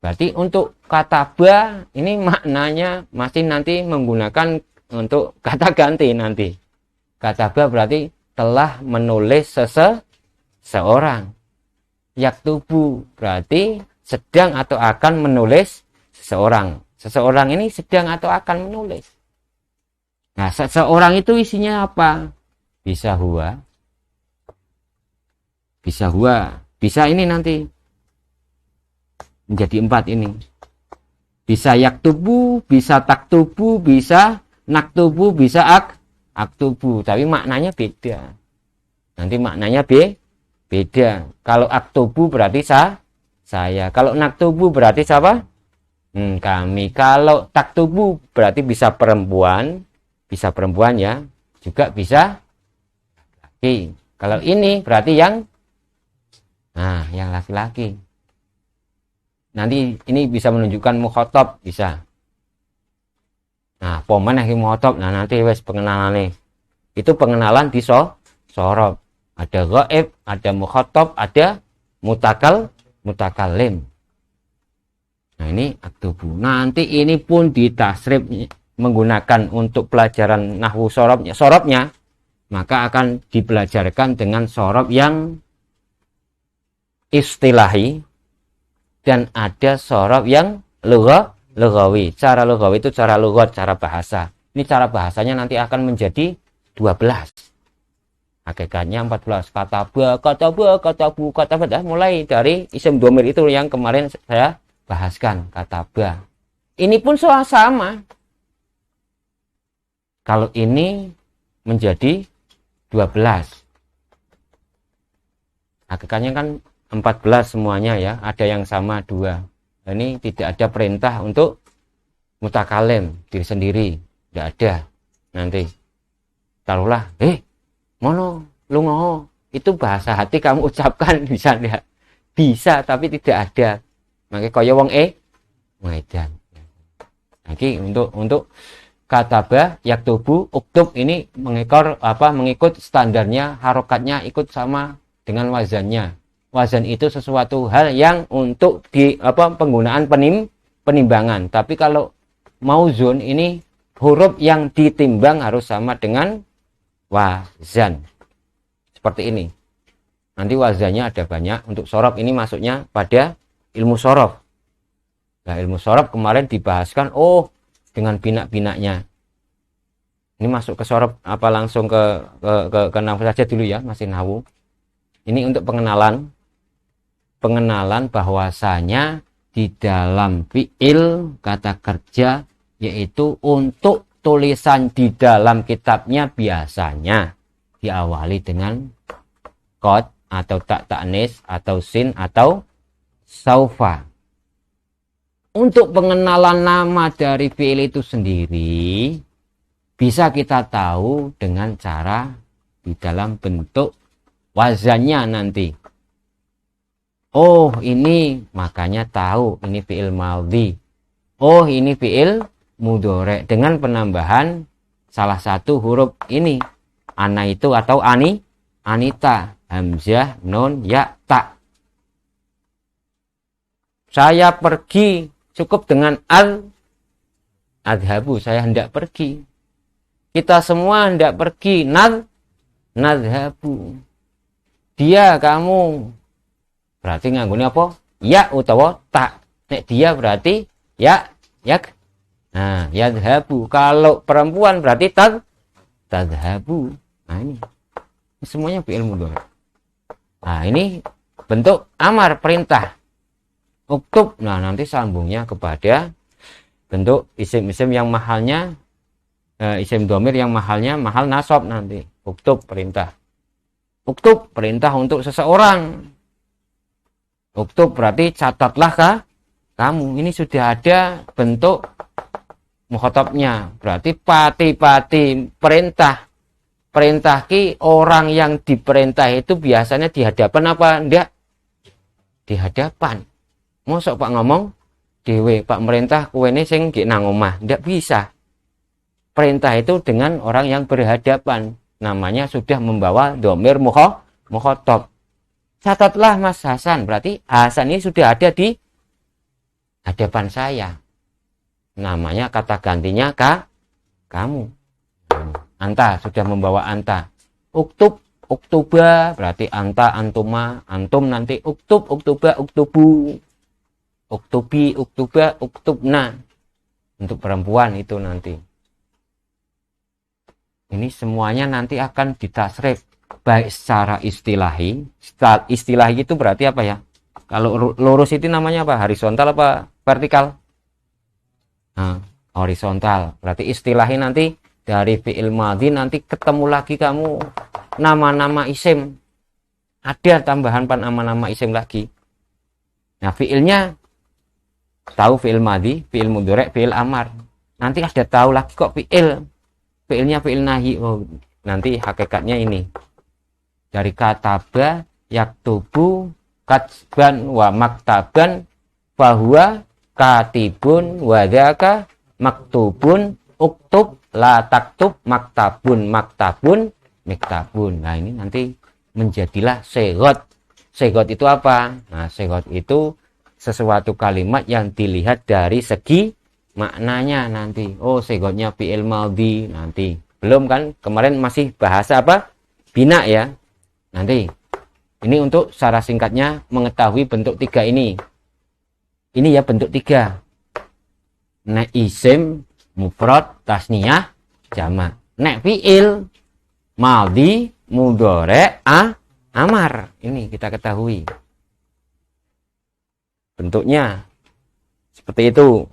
Berarti untuk kata ba ini maknanya masih nanti menggunakan untuk kata ganti nanti. Kata ba berarti telah menulis seseorang. Yaktubu berarti sedang atau akan menulis seseorang. Seseorang ini sedang atau akan menulis. Nah, seseorang itu isinya apa? Bisa huwa, bisa ini nanti menjadi 4 ini. Bisa yaktubu, bisa taktubu, bisa naktubu, bisa aktubu. Tapi maknanya beda. Nanti maknanya beda. Kalau aktubu berarti saya. Kalau naktubu berarti siapa? Kami. Kalau taktubu berarti bisa perempuan ya. Juga bisa laki. Kalau ini berarti yang laki-laki. Nanti ini bisa menunjukkan mukhatab bisa. Nah, poman yang mukhatab. Nah, nanti wes pengenalan. Itu pengenalan di sorob. Ada ghaib, ada mukhatab, ada mutakallim. Nah, ini aktubu. Nanti ini pun ditasrif menggunakan untuk pelajaran nahwu sorobnya, maka akan dipelajarkan dengan sorob yang istilahi dan ada sorob yang lughawi. Cara lughawi itu cara lughat, cara bahasa. Ini cara bahasanya nanti akan menjadi 12. Hakikatnya 14. Kata bu, mulai dari isim dhamir itu yang kemarin saya bahaskan, kata ba. Ini pun sama. Kalau ini menjadi 12. Hakikatnya kan 14 semuanya ya, ada yang sama 2. Ini tidak ada perintah untuk mutakalim diri sendiri, tidak ada. Nanti taruhlah, mono lungo itu bahasa hati kamu ucapkan bisa enggak? Bisa, tapi tidak ada. Makanya kaya wong Medan. Lagi untuk kata ba, yaktubu, uktub ini mengikut standarnya, harokatnya ikut sama dengan wazannya. Wazan itu sesuatu hal yang untuk penggunaan penimbangan. Tapi kalau mauzun ini huruf yang ditimbang harus sama dengan wazan. Seperti ini. Nanti wazannya ada banyak. Untuk sorob ini masuknya pada ilmu sorob. Nah, ilmu sorob kemarin dibahaskan dengan binak-binaknya. Ini masuk ke sorob apa langsung ke nahwu saja dulu ya, masih nahwu. Ini untuk pengenalan bahwasanya di dalam fiil kata kerja, yaitu untuk tulisan di dalam kitabnya biasanya diawali dengan qad atau tak ta'nis atau sin atau saufa. Untuk pengenalan nama dari fiil itu sendiri bisa kita tahu dengan cara di dalam bentuk wazannya nanti. Ini makanya tahu ini fiil madhi. Ini fiil mudhari dengan penambahan salah satu huruf ini. Ana itu atau anita, hamzah, nun, ya, tak. Saya pergi cukup dengan adhabu, saya hendak pergi. Kita semua hendak pergi, nadhabu. Dia, kamu. Berarti nganggone apa? Ya utawa tak. Nek dia berarti ya. Nah, yadhabu. Kalau perempuan berarti tadhabu. Nah, ini semuanya fi'il mudhari. Nah, ini bentuk amar, perintah. uktub. Nah, nanti sambungnya kepada bentuk isim-isim yang mahalnya, isim domir yang mahalnya mahal nasab nanti. Uktub perintah. Uktub perintah untuk seseorang. Uktub berarti catatlah kah kamu. Ini sudah ada bentuk mukhatabnya. Berarti pati-pati perintah. Perintah ki orang yang diperintah itu biasanya di hadapan apa? Enggak. Di hadapan. Mosok Pak ngomong dewe Pak merintah kuwene sing nggih nang omah. Enggak bisa. Perintah itu dengan orang yang berhadapan. Namanya sudah membawa domir mukhatab. Catatlah Mas Hasan. Berarti Hasan ini sudah ada di hadapan saya. Namanya kata gantinya kamu. Anta sudah membawa anta. Uktub, uktuba berarti anta, antuma, antum nanti uktub, uktuba, uktubu. Uktubi, uktuba, uktubna. Untuk perempuan itu nanti. Ini semuanya nanti akan ditasrif. Baik secara istilahi. Istilahi itu berarti apa ya? Kalau lurus itu namanya apa? Horizontal apa vertikal? Nah, horizontal. Berarti istilahi nanti dari fi'il madhi nanti ketemu lagi kamu nama-nama isim. Ada tambahan nama-nama isim lagi. Nah, fi'ilnya tahu fi'il madhi, fi'il mudhari', fi'il amar. Nanti ada tahu lagi kok fi'il. Fi'ilnya fi'il nahi. Oh, nanti hakikatnya ini. Dari kataba, yaktubu, katsban wa maktaban, fahuwa katibun wadaka maktubun uktub la taktub maktabun maktabun miktabun. Nah, ini nanti menjadilah segot. Segot itu apa? Nah, segot itu sesuatu kalimat yang dilihat dari segi maknanya nanti. Oh, segotnya fi'il madhi nanti. Belum kan? Kemarin masih bahasa apa? Bina ya. Nanti. Ini untuk secara singkatnya mengetahui bentuk tiga ini. Ini ya bentuk tiga. Nek isim mufrad, tasniyah, jamak. Nek fi'il, madhi, mudhari', amar. Ini kita ketahui. Bentuknya seperti itu.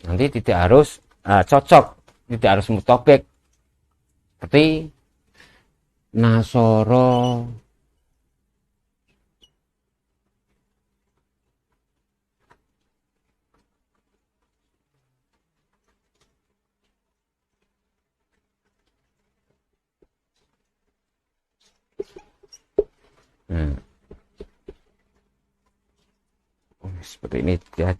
Nanti tidak harus cocok, tidak harus mutobek. Seperti nasoro, seperti ini ya.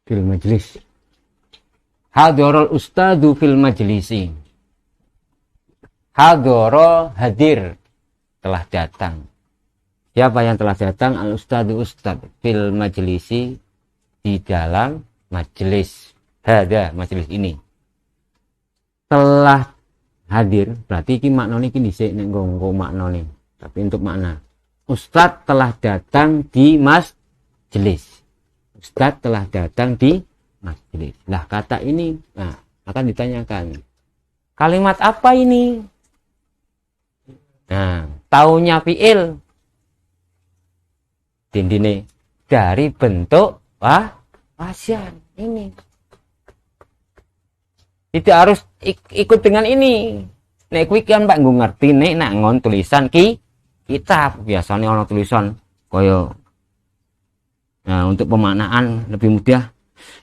Fil majlis. Hadorol ustadu fil majlisi. Hadoro hadir, telah datang. Siapa yang telah datang? Al ustadu ustad fil majlisi, di dalam majlis. Hada majlis ini. Telah hadir, berarti ini maknanya ini dhisik nek nggo maknanya. Tapi untuk makna, ustad telah datang di majlis. Ustadz telah datang di majlis. Nah, kata ini akan ditanyakan. Kalimat apa ini? Nah, taunya fi'il. Dindine dari bentuk wasian ini. Tidak harus ikut dengan ini. Nek kuwi kan Pak nggo ngerti nek nak ngon tulisan kitab. Biasanya ana tulisan kaya. Nah, untuk pemaknaan lebih mudah.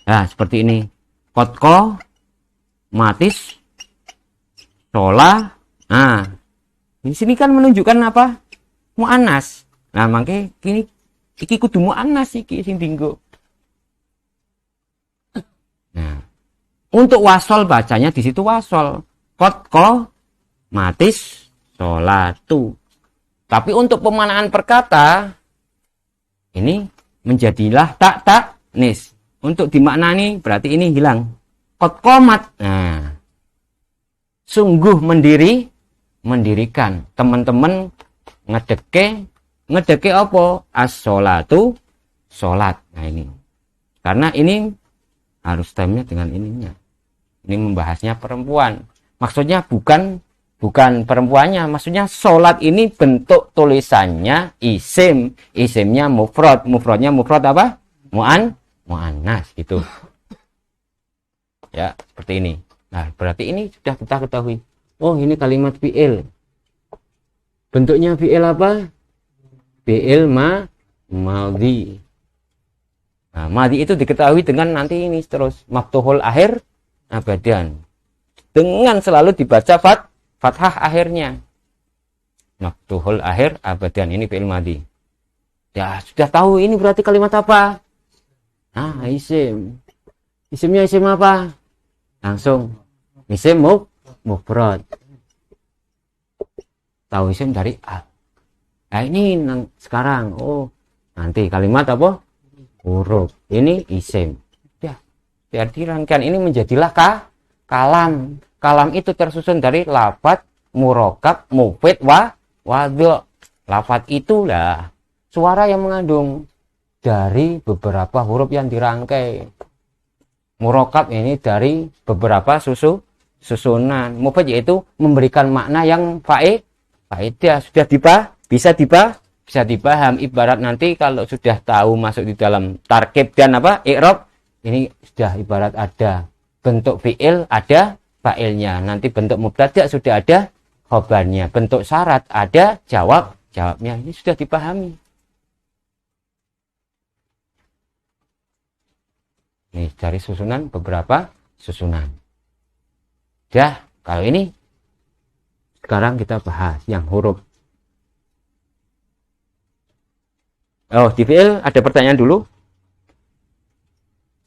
Nah, seperti ini. Kotko, matis, sholah. Nah, di sini kan menunjukkan apa? Mu'annas. Nah, makanya ini iki kudu mu'annas iki sing dinggo. Nah, untuk wasol bacanya di situ wasol. Kotko, matis, sholatu. Tapi untuk pemaknaan perkata ini menjadilah taknis. Untuk dimaknani berarti ini hilang. Qad qomat. Nah, sungguh mendirikan. Teman-teman ngedeke apa? As-sholatu, sholat. Nah ini. Karena ini harus temanya dengan ininya. Ini membahasnya perempuan. Maksudnya bukan perempuannya, maksudnya sholat ini bentuk tulisannya isim, isimnya mufrad, mufradnya mufrad apa? Mu'annas gitu. Ya, seperti ini. Nah, berarti ini sudah kita ketahui. Oh, ini kalimat fi'il. Bentuknya fi'il apa? Fi'il madhi. Nah, madhi itu diketahui dengan nanti ini terus maftuhul akhir abadan. Dengan selalu dibaca fathah akhirnya. Maftuhul akhir abadan, ini fi'il madhi. Ya, sudah tahu ini berarti kalimat apa? Nah, isim. Isimnya isim apa? Langsung isim mufrad. Tahu isim dari a. Nah, ini sekarang nanti kalimat apa? Huruf. Ini isim. Ya. Diartikan ini menjadilah kalam. Kalam itu tersusun dari lafadz, murakkab, mufid, wadhu. Lafadz itulah suara yang mengandung dari beberapa huruf yang dirangkai. Murakkab ini dari beberapa susunan. Mufid yaitu memberikan makna yang faedah. Bisa dipaham. Ibarat nanti kalau sudah tahu masuk di dalam tarkib dan i'rab, ini sudah ibarat ada bentuk fi'il, ada fa'ilnya. Nanti bentuk mubtada sudah ada khobarnya. Bentuk syarat ada jawabnya. Ini sudah dipahami. Nih, cari susunan, beberapa susunan. Kalau ini sekarang kita bahas yang huruf. Di fi'il ada pertanyaan dulu.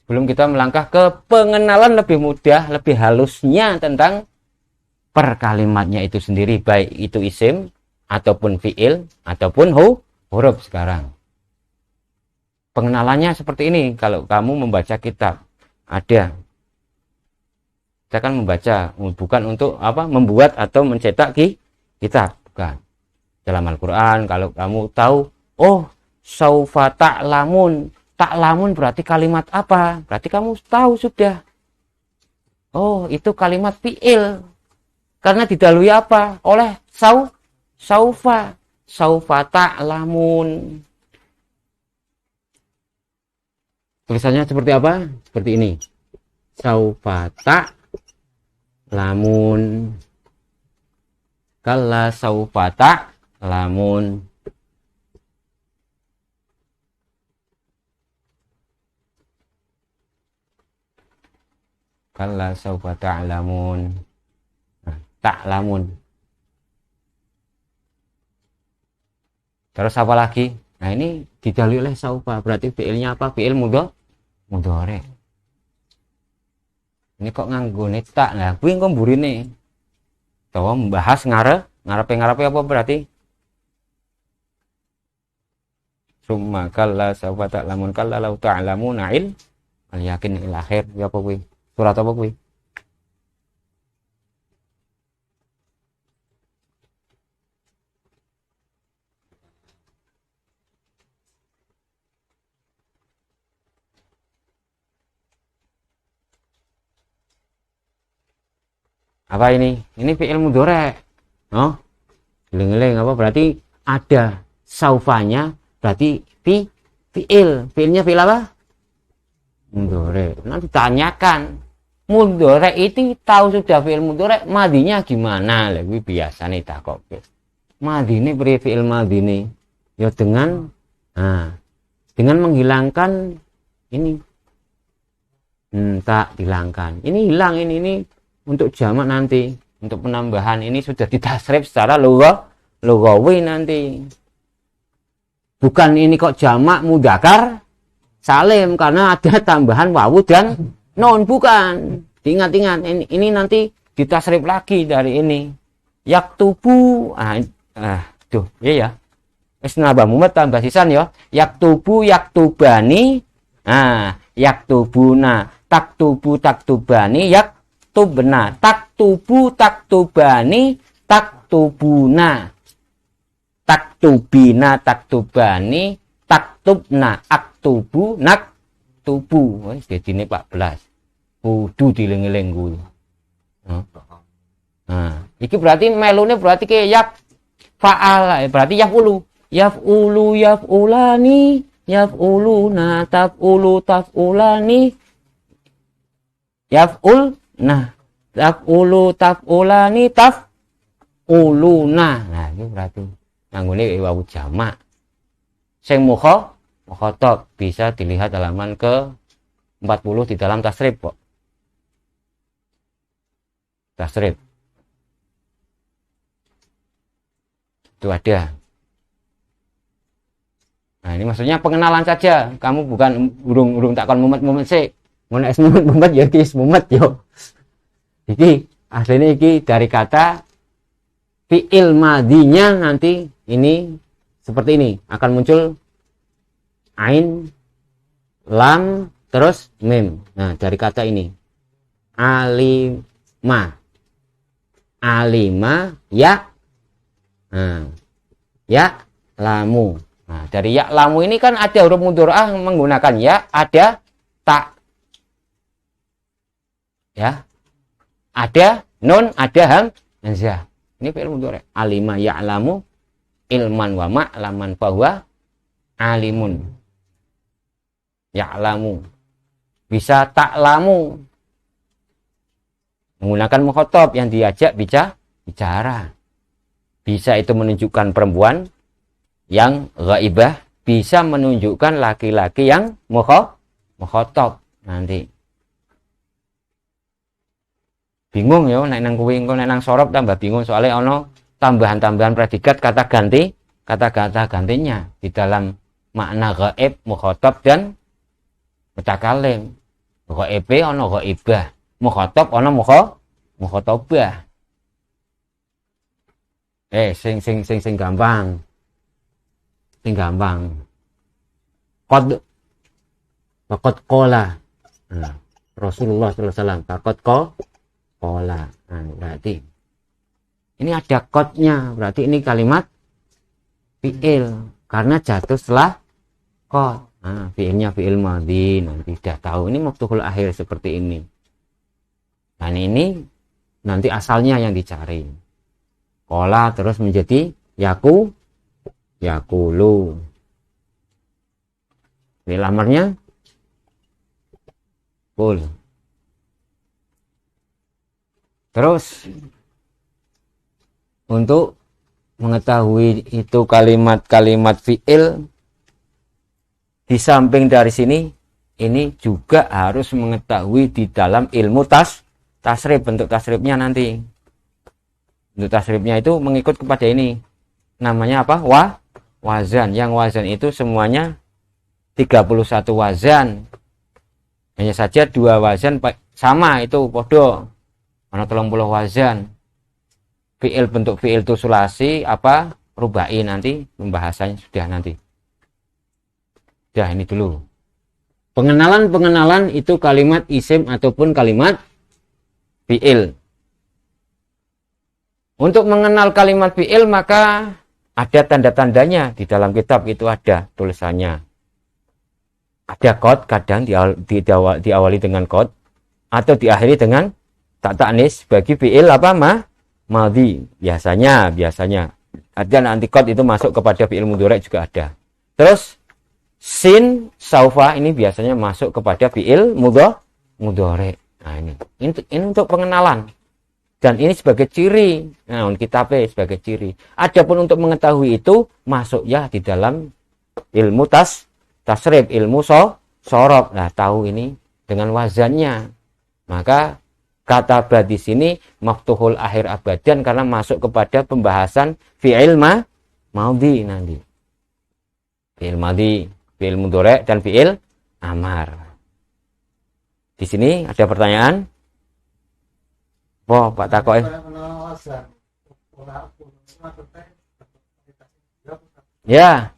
Sebelum kita melangkah ke pengenalan lebih mudah, lebih halusnya tentang perkalimatnya itu sendiri, baik itu isim ataupun fi'il ataupun huruf sekarang. Pengenalannya seperti ini. Kalau kamu membaca kitab, ada. Kita kan membaca, bukan untuk membuat atau mencetak kitab, bukan. Dalam Al-Quran, kalau kamu tahu, saufa ta'lamun. Ta'lamun berarti kalimat apa? Berarti kamu tahu sudah. Itu kalimat fi'il. Karena didahului apa? Oleh saufa. Saufa ta'lamun. Tulisannya seperti apa? Seperti ini. Saufa ta'lamun. Kalla saufa ta'lamun. Kalla saufa ta'lamun. Ta'lamun. Terus apa lagi? Nah, ini didahului oleh saufa. Berarti fi'ilnya apa? Fi'il mudhari. Ini kok nganggone tak. Nah, kuwi engko mburine. Tawa membahas ngarepe apa berarti? Summa kalla saufa ta'lamun kalla law ta'lamuna al yakin il akhir. Ya apa kuwi? Surat apa kuwi? Apa ini? Ini fi'il mudhari. Eling-eling apa berarti ada saufanya, berarti fi'il. Fi'ilnya fi'il apa? Mudhari. Nanti tanyakan. Mudhari itu tahu sudah fi'il mudhari, madinya gimana? Lah kuwi biasane takok. Madine priye fi'il madine? Ya dengan menghilangkan ini. Tak hilangkan. Ini hilang ini untuk jamak nanti, untuk penambahan ini sudah ditasrif secara lughawi nanti. Bukan ini kok jamak mudzakkar salim karena ada tambahan wawu dan non, bukan. Ingat-ingat ini nanti ditasrif lagi dari ini. Yaktubu. Ya. Wis nambah mumet tambah sisan ya. Yaktubu yaktubani. Yaktubuna. Taktubu taktubani yaktubna. Tak taktubu, taktubani, taktubuna, taktubina, taktubani, taktubna, aktubu, naktubu. Wis dadine 14. Kudu dieling-eling kuwi. Nah, iki berarti melune berarti kayak fa'ala, berarti yaf'ulu. Yaf'ulu, yaf'ulani, yaf'uluna, taf'ulu, taf'ulani, yaf'ulna, taf'ulu, taf'ulani, taf'uluna. Nah, ini berarti nanggune wawu jamak. Sing mukhatab bisa dilihat halaman ke 40 di dalam tasrif kok. Tasrif. Itu ada. Nah, ini maksudnya pengenalan saja. Kamu bukan urung takon mumet-mumet sik. Ngono es mumet-mumet ya iki mumet yo. Iki aslinya iki dari kata fi'il madinya nanti ini seperti ini. Akan muncul ain, lam, terus mim. Nah, dari kata ini. Alima. Alima ya. Nah, ya lamu. Nah, dari ya lamu ini kan ada huruf mudhari'ah menggunakan ya, ada tak. Ya. Ada nun, ada hamzah. Ini fi'il mudhari'. Alima ya'lamu ilman wa ma'laman fahuwa alimun. Ya'lamu. Bisa ta'lamu. Menggunakan mukhatab yang diajak bicara. Bisa itu menunjukkan perempuan yang ghaibah, bisa menunjukkan laki-laki yang mukhatab nanti. Bingung ya nek nang kuwi engko nek nang sorop tambah bingung soalnya ono tambahan-tambahan predikat kata gantinya di dalam makna ghaib, mukhatab dan mutakalim. Ghaib ono ghaibah, mukhatab ono mukhatabah. Sing gampang. Sing gampang. Qad qala. Nah, Rasulullah sallallahu alaihi wasallam qad qala. Nah, berarti ini ada qadnya, berarti ini kalimat fi'il karena jatuh setelah qad. Nah, fi'ilnya fi'il madhi, nanti sudah tahu ini maftuhul akhir seperti ini. Dan ini nanti asalnya yang dicari. Qala terus menjadi yakulu. Ini lamarnya kul. Terus untuk mengetahui itu kalimat-kalimat fi'il di samping dari sini ini juga harus mengetahui di dalam ilmu tasrif, bentuk tasrifnya nanti. Untuk tasrifnya itu mengikut kepada ini. Namanya apa? Wazan. Yang wazan itu semuanya 31 wazan. Hanya saja 2 wazan sama itu podo. Ana 30 wazan. Fi'il bentuk fi'il itu sulasi apa? Rubai nanti pembahasannya sudah nanti. Sudah ini dulu. Pengenalan itu kalimat isim ataupun kalimat fi'il. Untuk mengenal kalimat fi'il maka ada tanda-tandanya di dalam kitab itu ada tulisannya. Ada qad, kadang diawali dengan qad atau diakhiri dengan tak ta'nis bagi fi'il apa madhi. Biasanya ada nanti qad itu masuk kepada fi'il mudhari juga ada. Terus sin saufa ini biasanya masuk kepada fi'il mudhari. Nah, ini untuk pengenalan. Dan ini sebagai ciri. Nah, kitabnya sebagai ciri. Adapun untuk mengetahui itu masuk ya di dalam ilmu tasrif, ilmu sorob. Nah, tahu ini dengan wazannya. Maka kata di sini maftuhul akhir abadan karena masuk kepada pembahasan fi'il madhi nanti. Fi'il madhi, fi'il mudhari dan fi'il amar. Di sini ada pertanyaan? Oh, Pak Takoe. Ya.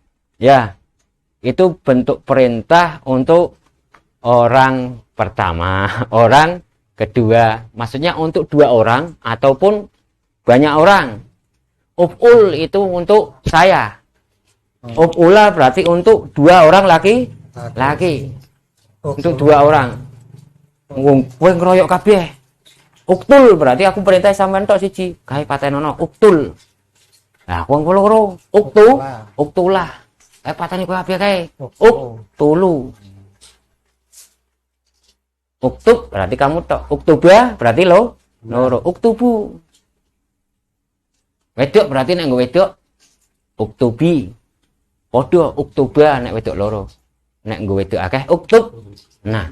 Itu bentuk perintah untuk orang pertama, orang kedua, maksudnya untuk 2 orang ataupun banyak orang. Uf'ul itu untuk saya. Uf'ula berarti untuk 2 orang laki. Untuk 2 orang. Kowe ngeroyok kabeh. Uktul berarti aku perintah sampean tok siji, gawe patenono uktul. Nah, wong loro uktulah. Pateni kowe kabeh kae. Uktulu. Uktub berarti kamu tok. Uktuba berarti loro. Uktubu. Wedok berarti nek nggo wedok uktubi. Padha uktuba nek wedok loro. Nek nggo wedok akeh uktub. Nah,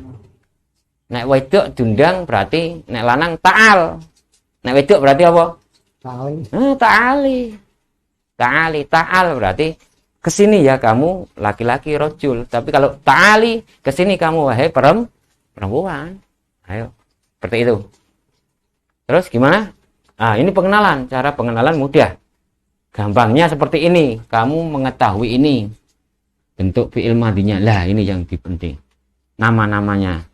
nek wedok dundang berarti nek lanang ta'al. Nek wedok berarti apa? Ta'ali. Ta'al berarti kesini ya kamu laki-laki rojul. Tapi kalau ta'ali kesini kamu wahai perempuan. Ayo, seperti itu. Terus gimana? Ini pengenalan. Cara pengenalan mudah. Gampangnya seperti ini. Kamu mengetahui ini. Bentuk fi'il madhinya. Lah, ini yang penting. Nama-namanya.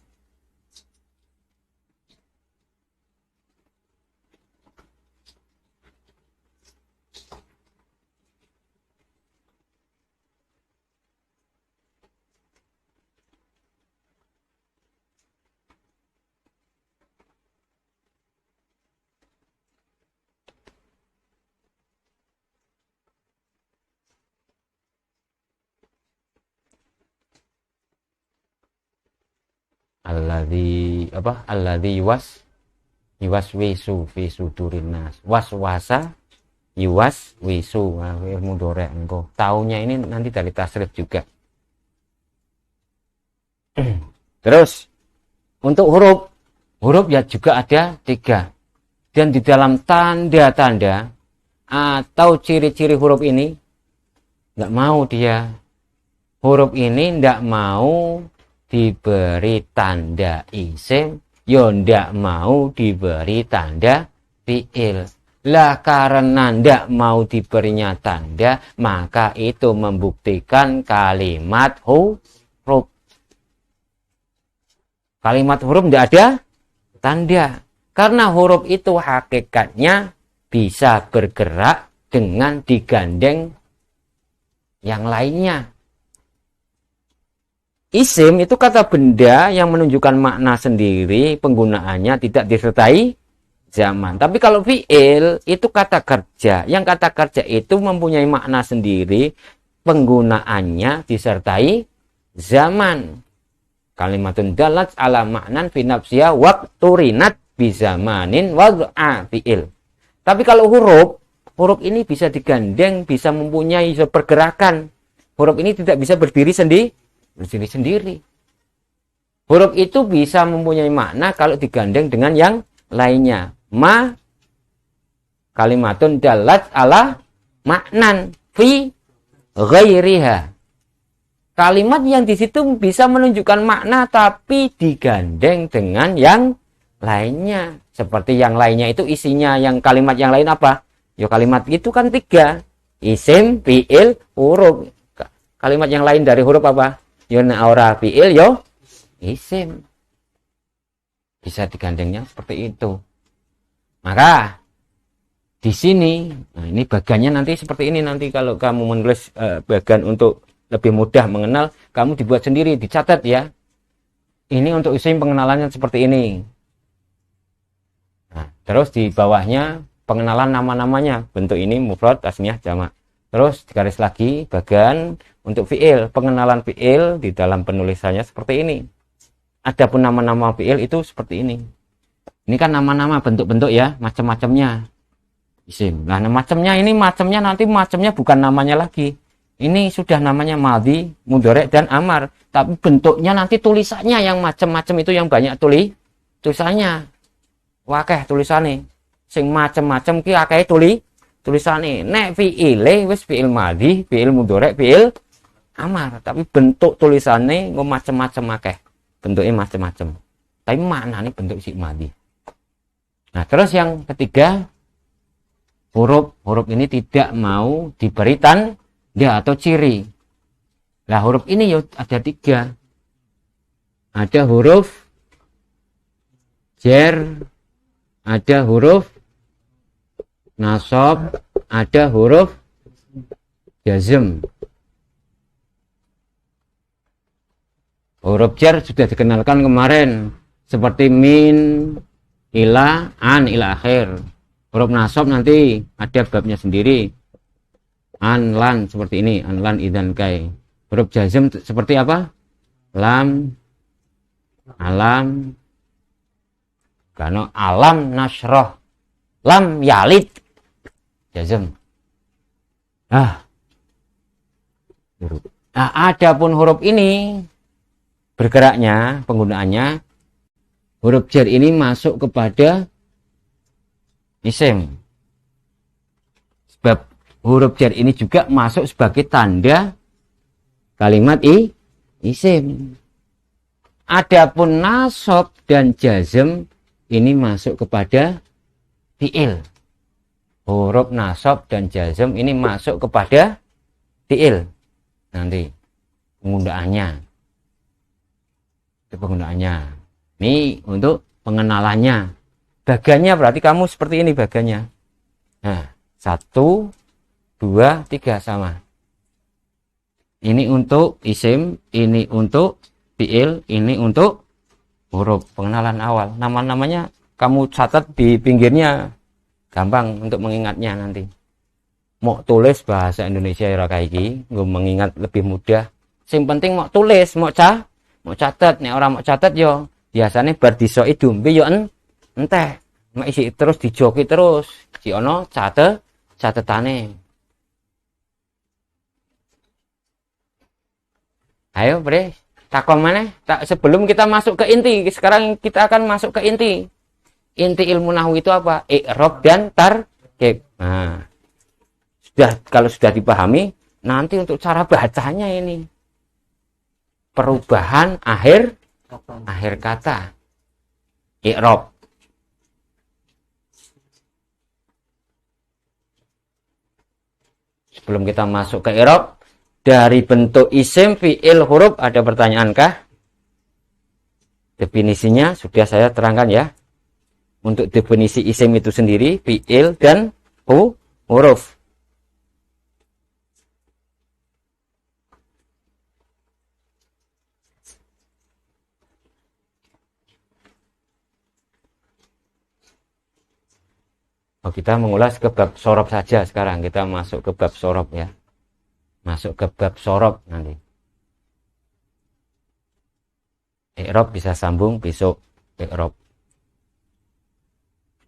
Alladzi yuwaswisu fi sudurin nas. Waswasa yuwaswisu. Mudhari' engko. Taunya ini nanti dari tasrif juga. Terus untuk huruf ya juga ada 3. Dan di dalam tanda-tanda atau ciri-ciri huruf ini enggak mau dia. Huruf ini enggak mau diberi tanda isim, ya ndak mau diberi tanda fi'il. Lah karena ndak mau diberinya tanda, maka itu membuktikan kalimat huruf. Kalimat huruf ndak ada tanda. Karena huruf itu hakikatnya bisa bergerak dengan digandeng yang lainnya. Isim itu kata benda yang menunjukkan makna sendiri, penggunaannya tidak disertai zaman. Tapi kalau fi'il itu kata kerja, yang kata kerja itu mempunyai makna sendiri, penggunaannya disertai zaman. Kalimatun dalat ala maknan fi nafsiha waqturinat bizamanin wad'a fi'il. Tapi kalau huruf ini bisa digandeng, bisa mempunyai pergerakan. Huruf ini tidak bisa berdiri sendiri. Huruf itu bisa mempunyai makna kalau digandeng dengan yang lainnya. Kalimatun dalat ala maknan fi ghairiha. Kalimat yang di situ bisa menunjukkan makna tapi digandeng dengan yang lainnya. Seperti yang lainnya itu isinya, yang kalimat yang lain apa? Ya kalimat itu kan 3. Isim, fi'il, huruf. Kalimat yang lain dari huruf apa? Yo ora fi'il yo isim. Bisa digandengnya seperti itu. Maka di sini, nah ini bagannya nanti seperti ini nanti kalau kamu menulis bagan untuk lebih mudah mengenal, kamu dibuat sendiri, dicatat ya. Ini untuk isim pengenalannya seperti ini. Nah, terus di bawahnya pengenalan nama-namanya, bentuk ini mufrad, tasniyah, jamak. Terus garis lagi bagan untuk fi'il, pengenalan fi'il di dalam penulisannya seperti ini. Adapun nama-nama fi'il itu seperti ini. Ini kan nama-nama bentuk-bentuk ya, macam-macamnya. Isim. Nah, macamnya ini nanti bukan namanya lagi. Ini sudah namanya madhi, mudhari' dan amar. Tapi bentuknya nanti tulisannya yang macam-macam itu yang banyak tulisannya. Wakeh tulisannya. Sing macam-macam ki akeh tulisane. Nek fi'ile wis fi'il madhi, fi'il mudhari', fi'il amar, tapi bentuk tulisannya nggo macam-macam akeh. Bentuknya macam-macam. Tapi maknane bentuk si madhi. Nah, terus yang ketiga, huruf ini tidak mau diberi tanda atau ciri. Nah, huruf ini ya ada 3. Ada huruf jer, ada huruf nasab, ada huruf jazm. Huruf jar sudah dikenalkan kemarin, seperti min, ila, an, ila akhir. Huruf nasab nanti ada babnya sendiri, an, lan, seperti ini, an, lan, idan, kai. Huruf jazm seperti apa? Lam, alam, karena alam nasroh, lam yalid, jazm. Nah, adapun huruf ini bergeraknya, penggunaannya, huruf jar ini masuk kepada isim. Sebab huruf jar ini juga masuk sebagai tanda kalimat isim. Adapun nasab dan jazm ini masuk kepada fi'il. Huruf nasab dan jazm ini masuk kepada fi'il. Nanti penggunaannya. Penggunaannya ini untuk pengenalannya. Bagannya berarti kamu seperti ini bagannya. Nah, 1, 2, 3 sama. Ini untuk isim, ini untuk fi'il, ini untuk huruf. Pengenalan awal. Nama-namanya kamu catat di pinggirnya, gampang untuk mengingatnya nanti. Mau tulis bahasa Indonesia ya kayak gini, gue mengingat lebih mudah. Yang penting mau tulis, mau catat, nih orang mau catat yo biasanya bar diso idumbe yo enteh mak isi terus dijoki terus si ono catetane. Ayo bre, takon mana? Sebelum kita masuk ke inti, sekarang kita akan masuk ke inti. Inti ilmu nahwu itu apa? I'rab dan tarkib. Nah, kalau sudah dipahami, nanti untuk cara bacanya ini perubahan akhir kata, i'rab. Sebelum kita masuk ke i'rab, dari bentuk isim, fi'il, huruf, ada pertanyaankah? Definisinya sudah saya terangkan ya. Untuk definisi isim itu sendiri, fi'il dan huruf. Oh, kita mengulas ke bab sorob saja sekarang. Kita masuk ke bab sorob ya. Masuk ke bab sorob nanti. I'rab bisa sambung besok. I'rab.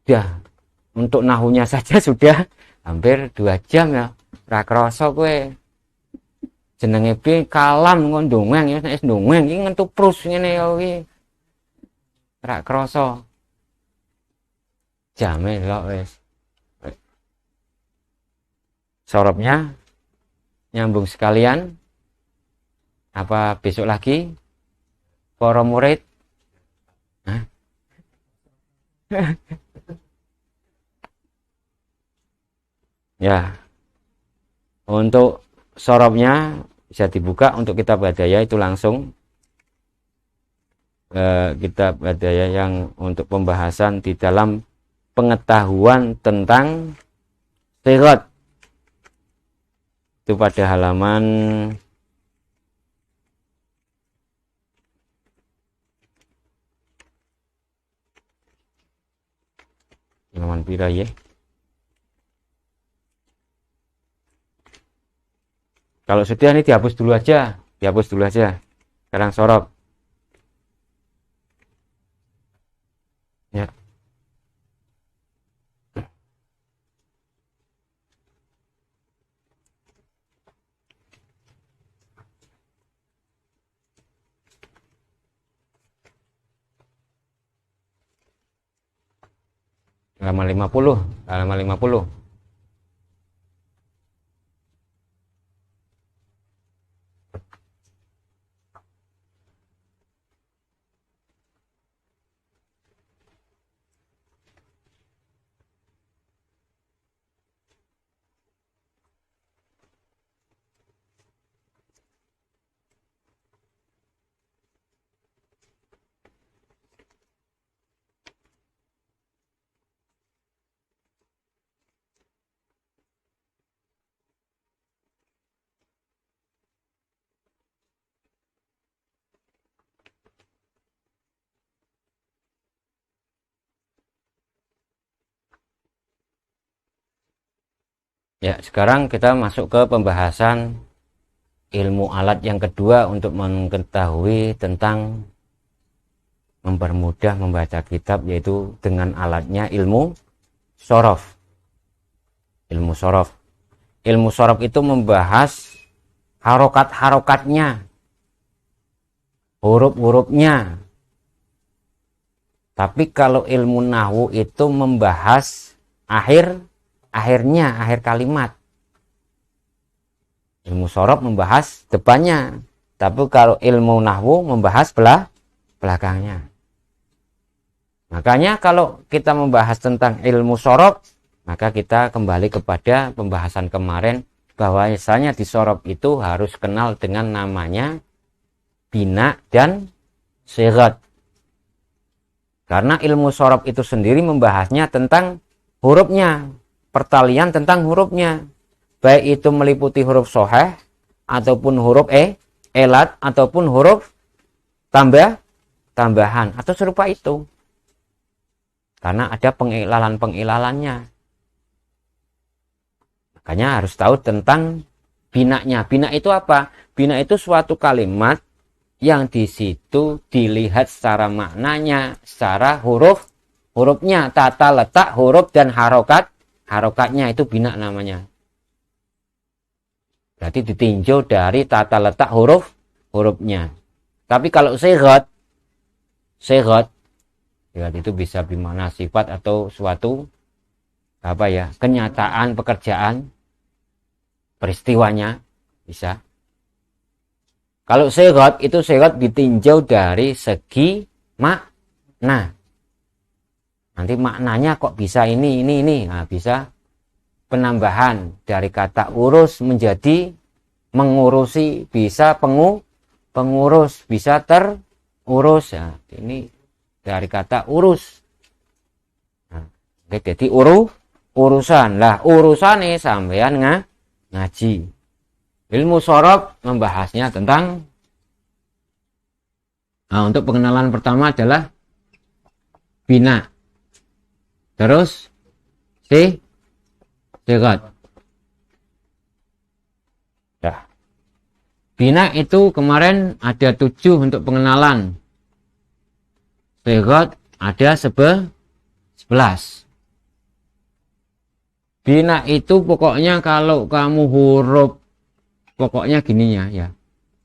Ya, untuk nahunya saja sudah hampir 2 jam ya. Ra krasa kowe. Jenenge piye kalam ngon dongeng ya nek dongeng iki ngentu prus ngene ya iki. Ra krasa. Jame lho wis. Sorobnya nyambung sekalian. Apa besok lagi? Para murid? Hah? Ya. Untuk sorobnya bisa dibuka untuk kitab Hadaya itu langsung. Kitab Hadaya yang untuk pembahasan di dalam pengetahuan tentang sirat. Itu pada halaman pira ya. Kalau sudah ini dihapus dulu aja, Sekarang sorot. Ya. Halaman 50. Ya, sekarang kita masuk ke pembahasan ilmu alat yang kedua untuk mengetahui tentang mempermudah membaca kitab, yaitu dengan alatnya ilmu sorof. Ilmu sorof. Ilmu sorof itu membahas harokat-harokatnya, huruf-hurufnya. Tapi kalau ilmu nahwu itu membahas akhirnya, akhir kalimat. Ilmu sorof membahas depannya. Tapi kalau ilmu nahwu membahas belakangnya. Makanya kalau kita membahas tentang ilmu sorof, maka kita kembali kepada pembahasan kemarin, bahwa misalnya di sorof itu harus kenal dengan namanya bina dan sighat. Karena ilmu sorof itu sendiri membahasnya tentang hurufnya, pertalian tentang hurufnya. Baik itu meliputi huruf soheh, ataupun huruf elat, ataupun huruf tambahan, atau serupa itu. Karena ada pengilalan-pengilalannya. Makanya harus tahu tentang binanya. Bina itu apa? Bina itu suatu kalimat yang di situ dilihat secara maknanya, secara hurufnya, tata letak huruf dan harokatnya, itu bina namanya. Berarti ditinjau dari tata letak hurufnya. Tapi kalau sighat itu bisa bermakna sifat atau suatu kenyataan pekerjaan, peristiwanya bisa. Kalau sighat itu ditinjau dari segi makna. Nanti maknanya kok bisa ini. Nah, bisa penambahan dari kata urus menjadi mengurusi, bisa pengurus, bisa terurus. Ya, ini dari kata urus. Nah, jadi urusan. Lah urusane sampean ngaji. Ilmu sorof membahasnya tentang, untuk pengenalan pertama adalah bina. Terus sighat. Nah, bina itu kemarin ada 7 untuk pengenalan. Sighat ada 11. Bina itu pokoknya kalau kamu huruf, pokoknya gininya ya.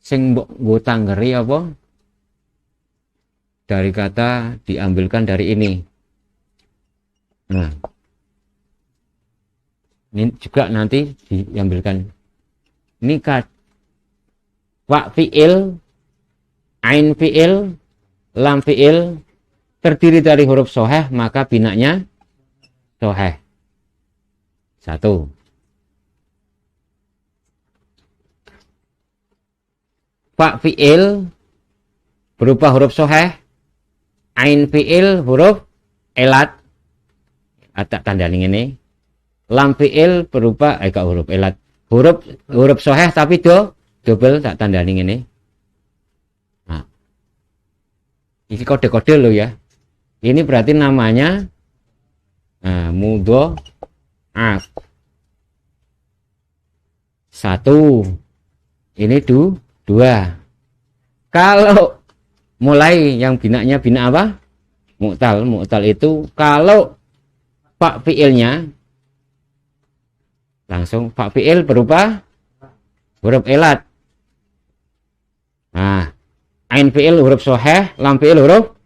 Sing mbok tanggeri apa? Dari kata diambilkan dari ini. Nah, ini juga nanti diambilkan. Ini wa fi'il, ain fi'il, lam fi'il terdiri dari huruf soheh, maka binanya soheh. 1. Fa fi'il berupa huruf soheh, ain fi'il huruf elat, tak tandani ini. Lam fi'il berupa huruf elat, huruf soheh tapi double, tak tandani ini. Nah, ini kode-kode lo ya. Ini berarti namanya mudhoaf. 1. Ini 2. Kalau mulai yang binanya bina apa? Mu'tal. Mu'tal itu kalau fa fi'ilnya langsung fa fi'il berupa huruf elat. Nah, ain fi'il huruf soheh, lam fi'il huruf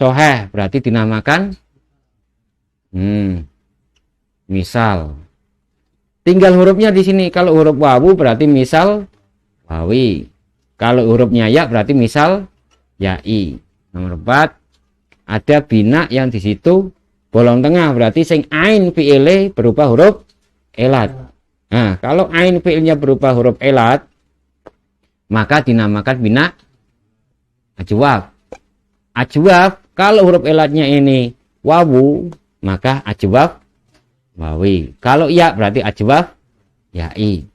soheh, berarti dinamakan misal. Tinggal hurufnya di sini. Kalau huruf wawu berarti misal wawi. Kalau hurufnya ya berarti misal yai. Nomor 4, ada bina yang di situ bolong tengah, berarti sing ain fi'ile berupa huruf elat. Nah, kalau ain fi'ilnya berupa huruf elat, maka dinamakan bina ajwaf. Ajwaf, kalau huruf elatnya ini wawu, maka ajwaf wawi. Kalau ya berarti ajwaf yai.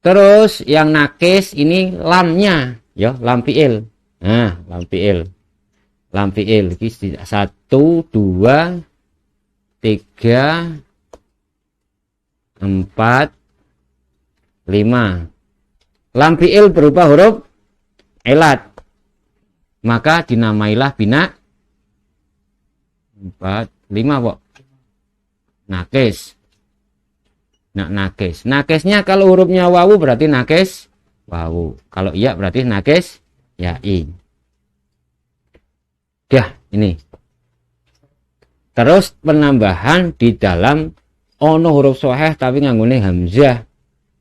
Terus yang nakis ini lamnya, ya, lam fi'il. Nah, lam fi'il. Lam fi'il 1, 2, 3, 4, 5. Lam fi'il berupa huruf elat, maka dinamailah bina 4, 5 kok. Nakis. Nah, nakis. Nakisnya kalau hurufnya wawu berarti nakis wawu. Kalau iya berarti nakis ya'i. Dah, ini. Terus penambahan di dalam ono huruf soheh tapi nganggone hamzah.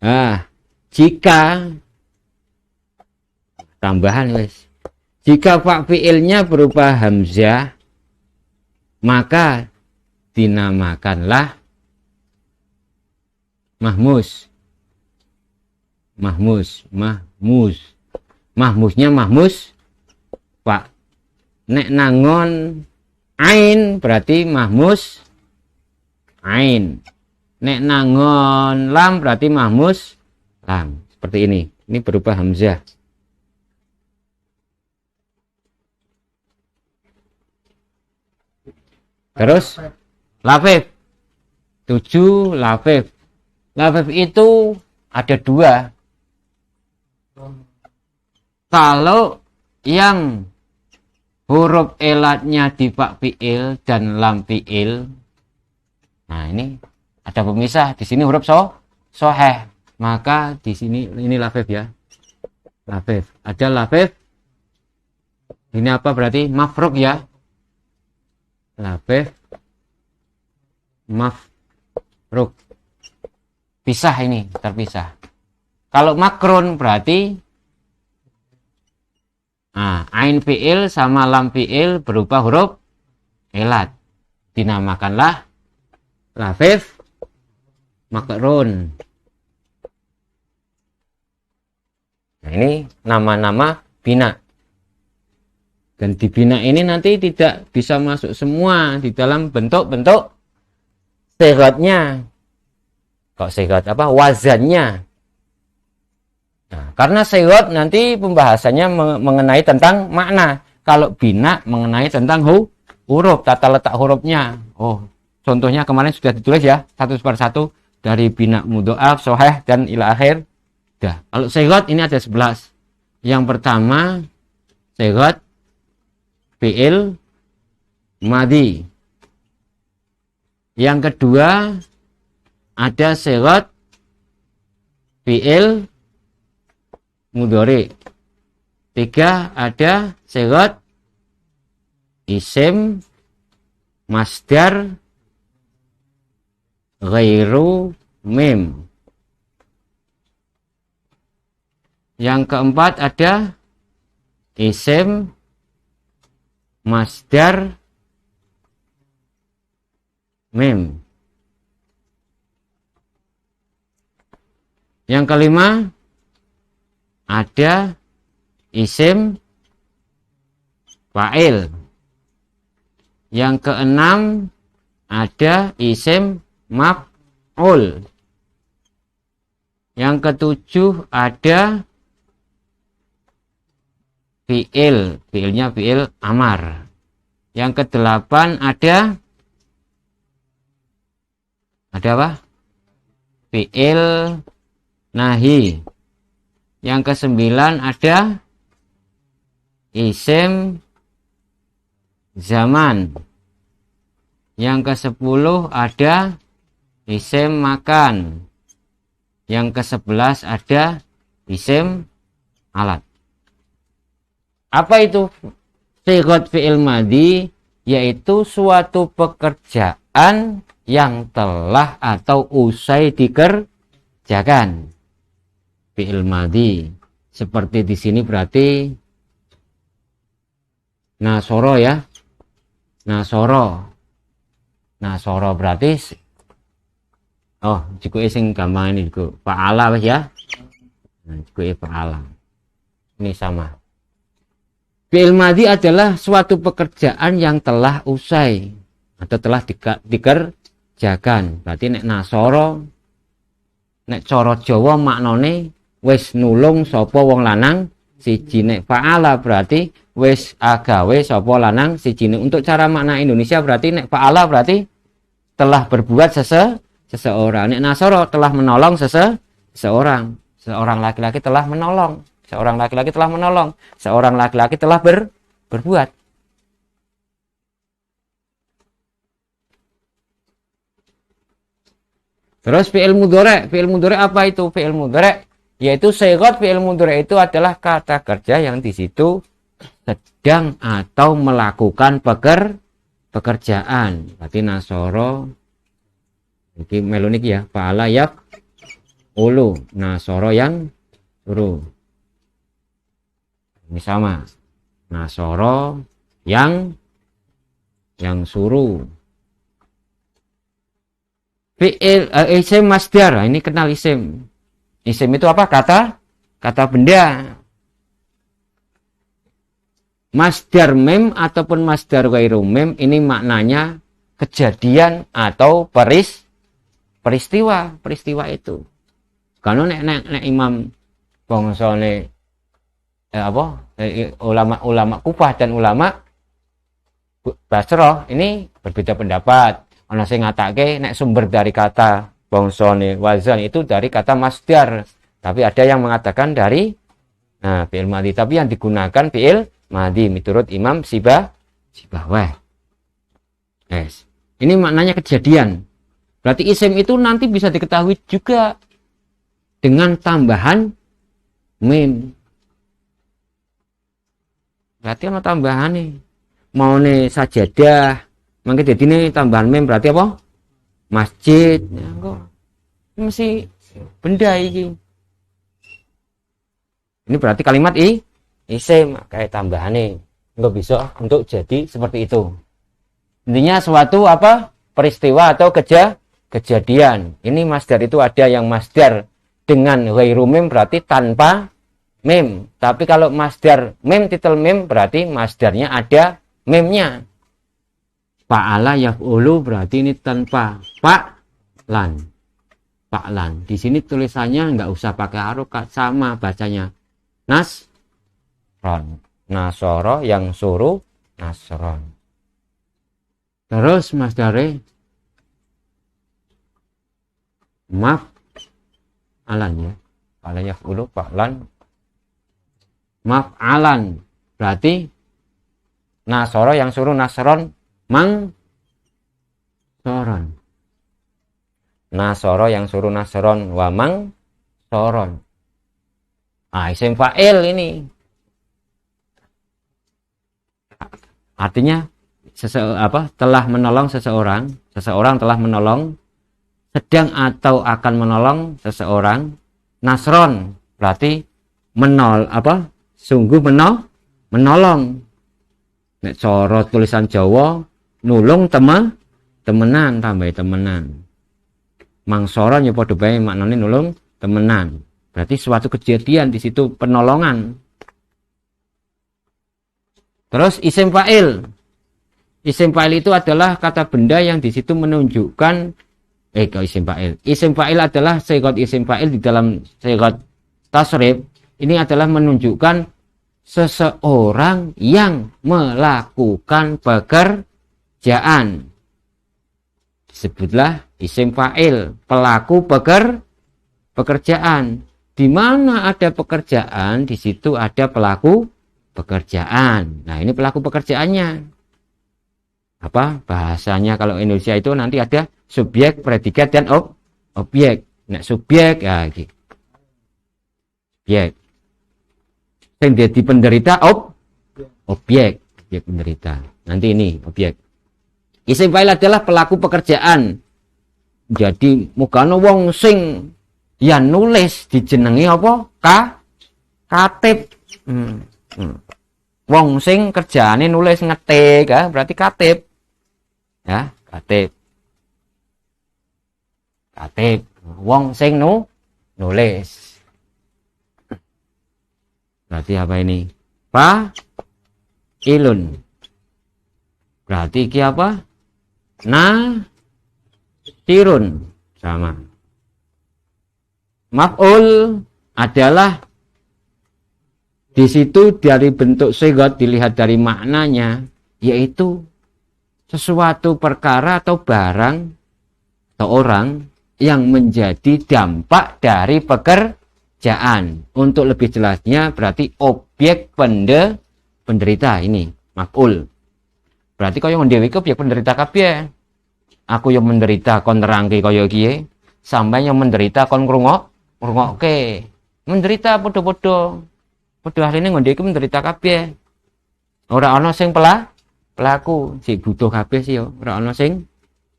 Nah, jika tambahan wes. Jika fa fi'ilnya berupa hamzah, maka dinamakanlah mahmus. Mahmusnya mahmus pak. Nek nangon ain berarti mahmus ain. Nek nangon lam berarti mahmus lam. Seperti ini. Ini berupa hamzah. Terus lafif. 7 lafif. Lafif itu ada 2. Kalau yang huruf elatnya di fa fi'il dan lam fi'il. Nah, ini ada pemisah. Di sini huruf soheh. Maka di sini ini lafif ya. Lafif. Ada lafif. Ini apa berarti? Mafruk ya. Lafif. Mafruk. Pisah ini, terpisah. Kalau makrun berarti ain fi'il sama lam fi'il berupa huruf elat. Dinamakanlah lafif makrun. Nah, ini nama-nama bina. Dan di bina ini nanti tidak bisa masuk semua di dalam bentuk-bentuk sighatnya. Kok sighat apa? Wazannya. Nah, karena sighat nanti pembahasannya mengenai tentang makna. Kalau bina mengenai tentang huruf, tata letak hurufnya. Oh, contohnya kemarin sudah ditulis ya, satu per satu dari bina mudho'af, soheh dan ila akhir. Dah. Kalau sighat ini ada 11. Yang pertama sighat fi'il madhi. Yang kedua ada sighat fi'il mudhari. 3 ada sighat isim masdar ghairu mim. Yang keempat ada isim masdar mim. Yang kelima ada isim fa'il. Yang keenam ada isim maf'ul. Yang ketujuh ada fi'il. Fi'ilnya fi'il amar. Yang kedelapan ada apa? Fi'il nahi. Yang kesembilan ada isim zaman. Yang kesepuluh ada isim makan. Yang kesebelas ada isim alat. Apa itu sighat fi'il madhi? Yaitu suatu pekerjaan yang telah atau usai dikerjakan. Fi'il madhi. Seperti di sini berarti nasoro ya. Nasoro berarti jika sing gampang ini juga fa'ala ya. Jika fa'ala. Ini sama. Fi'il madhi adalah suatu pekerjaan yang telah usai atau telah dikerjakan. Berarti nek nasoro, nek cara Jawa maknane wis nulung sapa wong lanang siji. Nek fa'ala berarti wis agawe sapa lanang siji. Untuk cara makna Indonesia berarti nek fa'ala berarti telah berbuat seseorang. Nek nasoro telah menolong seseorang. Seorang laki-laki telah menolong. Seorang laki-laki telah menolong. Seorang laki-laki telah berbuat. Terus fi'il mudhari apa itu? Fi'il mudhari yaitu sighah fi'il mudhari itu adalah kata kerja yang di situ sedang atau melakukan pekerjaan. Berarti nasoro iki melonik ya, fa'ala yak ulu, nasoro yang suruh. Ini sama. Nasoro yang suruh. Fi'il isim masdar. Ini kenal isim. Isim itu apa? Kata benda. Masdar mem ataupun masdar ghairu mem ini maknanya kejadian atau peristiwa itu. Kalau nek imam bangsane ulama Kufah dan ulama Basrah ini berbeda pendapat. Ana sing ngatake nek sumber dari kata bangsane wazan itu dari kata masdar, tapi ada yang mengatakan dari fi'il madhi, tapi yang digunakan fi'il madhi menurut Imam Sibawayh. Yes. Ini maknanya kejadian. Berarti isim itu nanti bisa diketahui juga dengan tambahan mim. Berarti ana tambahan nih. Mau nih sajadah, mangke dadi ini tambahan mim berarti apa? Masjid. Ya, kok mesti benda iki. Ini berarti kalimat isim kayak tambahane. Enggak bisa untuk jadi seperti itu. Intinya suatu apa? Peristiwa atau kejadian. Ini masdar itu ada yang masdar dengan ghairu mim berarti tanpa mim. Tapi kalau masdar mim titel mim berarti masdarnya ada mimnya. Fa'ala yaf'ulu berarti ini tanpa fa'lan. Fa'lan. Di sini tulisannya nggak usah pakai harokat, sama bacanya. Nasron. Nasoro yang suruh nasron. Terus masdare maf'alan ya. Fa'ala yaf'ulu fa'lan. Maf'alan berarti nasoro yang suruh nasron soron. Nasoro yang suruh nasron wa soron. Isim fa'il ini. Artinya telah menolong seseorang telah menolong, sedang atau akan menolong seseorang. Nasron berarti sungguh menolong. Nek cara tulisan Jawa nulung temenan tambah temenan. Mangsoron ya padha bae maknane nulung temenan. Berarti suatu kejadian di situ penolongan. Terus isim fa'il. Isim fa'il itu adalah kata benda yang di situ menunjukkan isim fa'il. Isim fa'il adalah sighah isim fa'il di dalam sighah tasrif. Ini adalah menunjukkan seseorang yang melakukan pekerjaan. Disebutlah isim fa'il, pelaku pekerjaan. Di mana ada pekerjaan, di situ ada pelaku pekerjaan. Nah, ini pelaku pekerjaannya. Bahasanya kalau Indonesia itu nanti ada subjek, predikat dan objek. Nah, subjek ya gitu. Subjek. Yang jadi penderita objek penderita. Nanti ini objek. Isim fa'il adalah pelaku pekerjaan. Jadi mugane wong sing ya nulis dijenengi apa? Katib. Wong sing kerjaane nulis ngetik ya, berarti katib. Ya, katib. Katib. Wong sing nulis. Berarti apa ini? Fa'ilun. Berarti iki apa? Nasirun. Sama. Maf'ul adalah di situ dari bentuk sighah dilihat dari maknanya, yaitu sesuatu perkara atau barang atau orang yang menjadi dampak dari pekerjaan. Untuk lebih jelasnya berarti objek penderita ini maf'ul. Berarti kaya ndewe iki objek penderita kabeh. Aku yang menderita kon nerangke kaya kiye, sampeyan yang menderita kon ngrungokke. Menderita padha-padha. Padha ahline ngonde iki menderita kabeh. Ora ana sing pelaku, sing butuh kabeh sih yo. Ora ana sing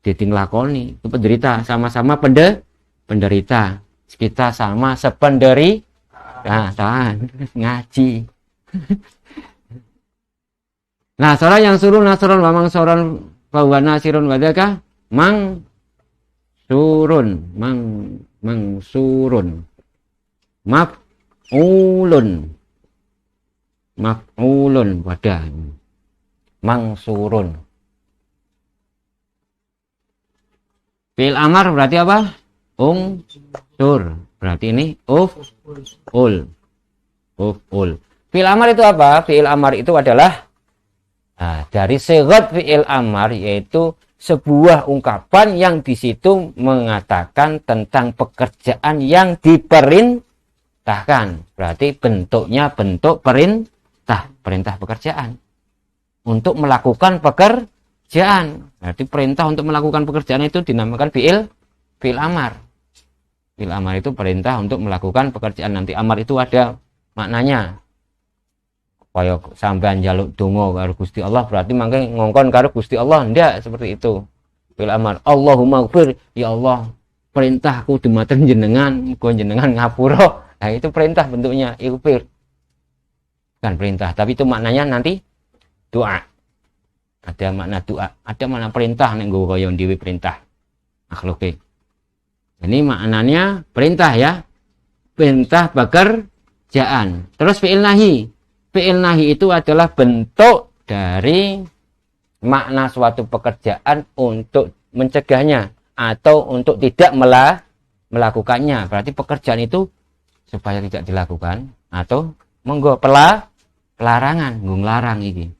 dadi nglakoni. Itu penderita, sama-sama penderita. Kita sama sependeri. Nah, tahan ngaji. Nah, seorang yang suruh nasron wa mangsoron bahwa nasirun wadaka mangsurun maf'ulun wadah mangsurun. Fi'il amar berarti apa? Sur. Berarti ini uf'ul. Fi'il amar itu apa? Fi'il amar itu adalah dari sigat fi'il amar, yaitu sebuah ungkapan yang di situ mengatakan tentang pekerjaan yang diperintahkan. Berarti bentuknya bentuk perintah pekerjaan untuk melakukan pekerjaan. Berarti perintah untuk melakukan pekerjaan itu dinamakan fi'il amar. Fi'il amar itu perintah untuk melakukan pekerjaan. Nanti amar itu ada maknanya. Kaya sampean njaluk donga karo Gusti Allah berarti mangke ngongkon karo Gusti Allah, ndak seperti itu. Fi'il amar, Allahumma ighfir, ya Allah, perintahku dumateng jenengan, muga jenengan ngapura. Nah, itu perintah bentuknya, ighfir. Bukan perintah, tapi itu maknanya nanti doa. Ada makna doa, ada makna perintah nek nggo kaya dhewe perintah. Makhluke. Ini maknanya perintah ya. Perintah pekerjaan. Terus fi'il nahi. Fi'il nahi itu adalah bentuk dari makna suatu pekerjaan untuk mencegahnya atau untuk tidak melakukannya. Berarti pekerjaan itu supaya tidak dilakukan atau monggo pelarangan, nglarang iki.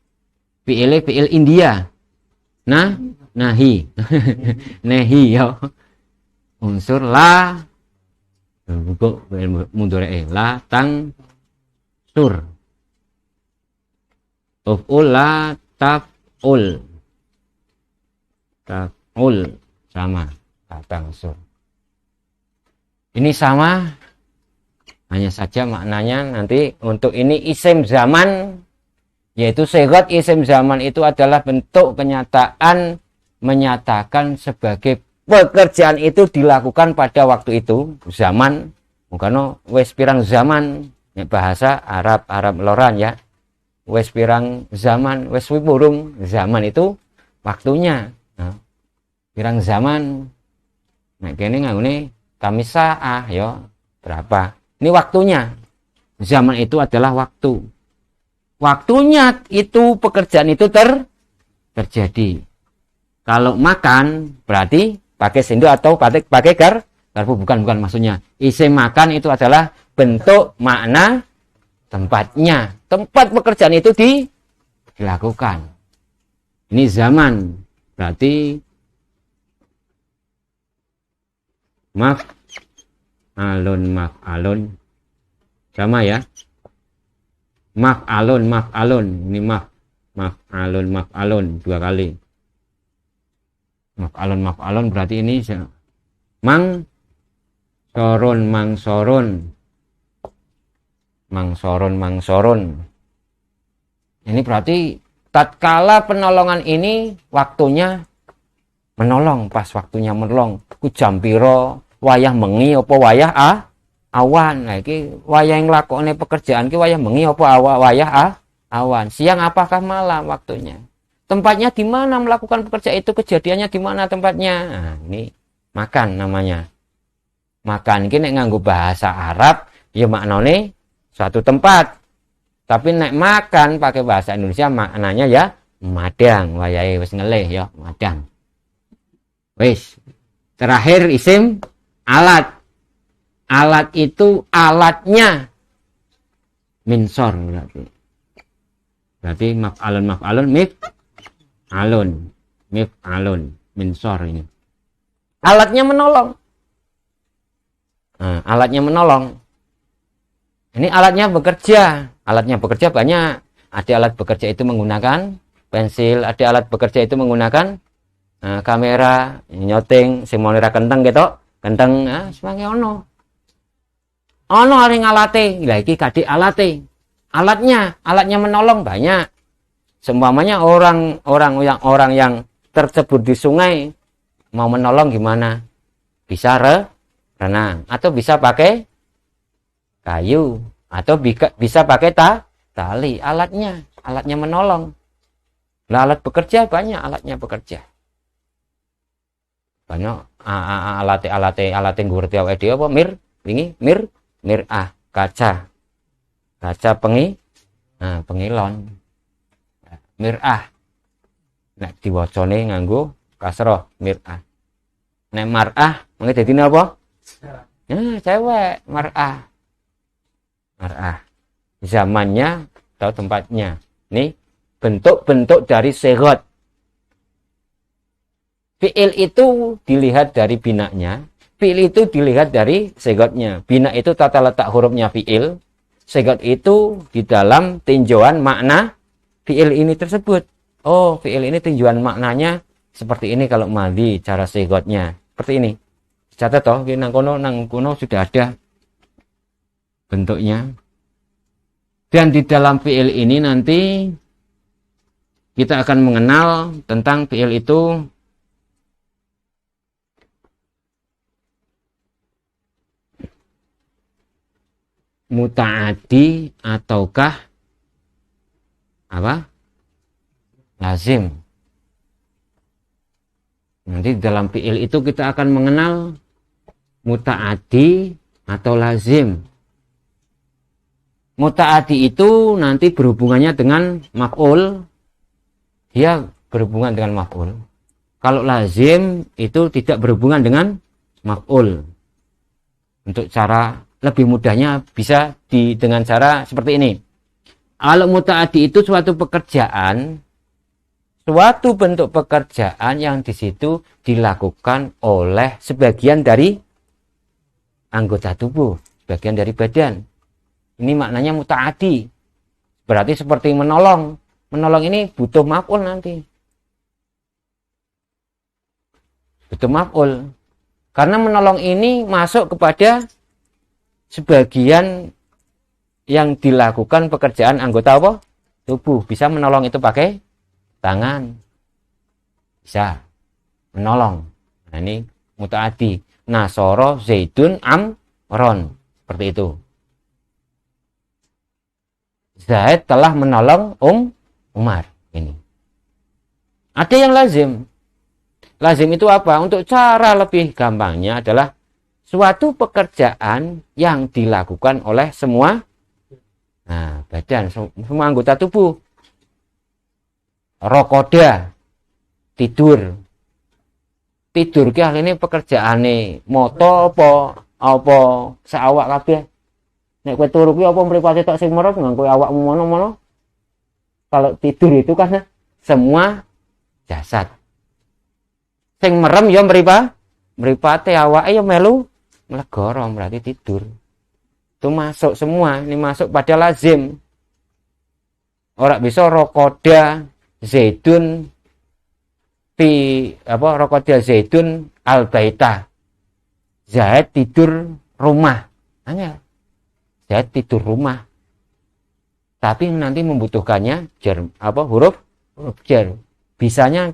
Fi'il India. Nahi. Nahi ya. Unsur la mudhari la tang sur. Uf'ul la taf'ul. Taf'ul sama datang sur. Ini sama, hanya saja maknanya nanti untuk ini isim zaman, yaitu sigat isim zaman itu adalah bentuk kenyataan menyatakan sebagai pekerjaan itu dilakukan pada waktu itu, zaman. Mungkin wis pirang zaman, bahasa Arab loran ya. Wes pirang zaman, wes burung zaman itu waktunya. Nah, pirang zaman. Nek kene nganggone kamisaah ya berapa? Ini waktunya. Zaman itu adalah waktu. Waktunya itu pekerjaan itu terjadi. Kalau makan berarti pakai sendok atau pakai garpu, bukan maksudnya. Isim makan itu adalah bentuk makna tempatnya. Tempat pekerjaan itu dilakukan. Ini zaman. Berarti maf'alun. Sama ya. Maf'alun. Ini maf'alun dua kali. Maf'alun berarti ini mangsoron. Ini berarti tatkala penolongan ini waktunya menolong, pas waktunya menolong. Ku jam pira, wayah mengi apa wayah awan. Nah iki wayah yang lakone pekerjaan ki wayah mengi apa wayah awan. Siang apakah malam waktunya? Tempatnya di mana melakukan pekerjaan itu, kejadiannya di mana tempatnya? Nah, ini makan namanya. Makan iki nek nganggo bahasa Arab ya maknane suatu tempat. Tapi nek makan pakai bahasa Indonesia maknanya ya madang, wayahe wis ngelih ya madang. Wis. Terakhir isim alat. Alat itu alatnya minsor berarti. Berarti maf'alun mif'alun minsor ini. Alatnya menolong. Nah, alatnya menolong. Ini alatnya bekerja. Alatnya bekerja banyak. Ada alat bekerja itu menggunakan pensil, ada alat bekerja itu menggunakan kamera, nyoting, simulira kenteng gitu. Kenteng, sebagai ono. Ono ring alate, lagi kadik alate. Alatnya menolong banyak. Seumpamanya orang yang tercebur di sungai mau menolong gimana? Bisa renang atau bisa pakai kayu atau bisa pakai tali. Alatnya menolong. Nah, alat bekerja banyak, alatnya bekerja. Banyak alat ngerti awake dhewe apa mir'ah, kaca pengilon. Mir'ah. Nek diwacane nganggo kasroh mir'ah. Nek mar'ah mengko dadi napa? Cewek, mar'ah. Zamannya atau tempatnya. Nih bentuk-bentuk dari segot. Fi'il itu dilihat dari binanya, fi'il itu dilihat dari segotnya. Bina itu tata letak hurufnya fi'il, segot itu di dalam tinjauan makna fi'il ini tersebut. Oh, fi'il ini tinjauan maknanya seperti ini kalau madi, cara segotnya. Seperti ini. Catat toh, nang kono sudah ada bentuknya. Dan di dalam fi'il ini nanti kita akan mengenal tentang fi'il itu muta'addi ataukah apa? Lazim. Nanti dalam fi'il itu kita akan mengenal muta'addi atau lazim. Muta'addi itu nanti berhubungannya dengan maf'ul. Dia berhubungan dengan maf'ul. Kalau lazim itu tidak berhubungan dengan maf'ul. Untuk cara lebih mudahnya bisa dengan cara seperti ini. Kalau muta'addi itu suatu pekerjaan, suatu bentuk pekerjaan yang di situ dilakukan oleh sebagian dari anggota tubuh, sebagian dari badan. Ini maknanya muta'addi. Berarti seperti menolong. Menolong ini butuh maf'ul nanti. Butuh maf'ul. Karena menolong ini masuk kepada sebagian yang dilakukan pekerjaan anggota apa? Tubuh. Bisa menolong itu pakai tangan. Bisa menolong. Nah, ini muta'addi. Nasoro Zaidun Amron. Seperti itu. Zaid telah menolong Umar. Ini. Ada yang lazim. Lazim itu apa? Untuk cara lebih gampangnya adalah suatu pekerjaan yang dilakukan oleh semua badan, semua anggota tubuh. Rokoda, tidur. Tidur ki ini pekerjaane moto apa seawak kabeh. Nek kowe turu ki apa mripate tok sing merem nganggo awakmu mono-mono. Kalau tidur itu kan semua jasad. Sing merem ya mripate awake ya melu melegoro, berarti tidur. Itu masuk semua, ini masuk pada lazim. Orang bisa rokoda Zaidun rokoda Zaidun al-baita. Zaid tidur rumah. Hanya Zaid tidur rumah. Tapi nanti membutuhkannya huruf jar. Bisanya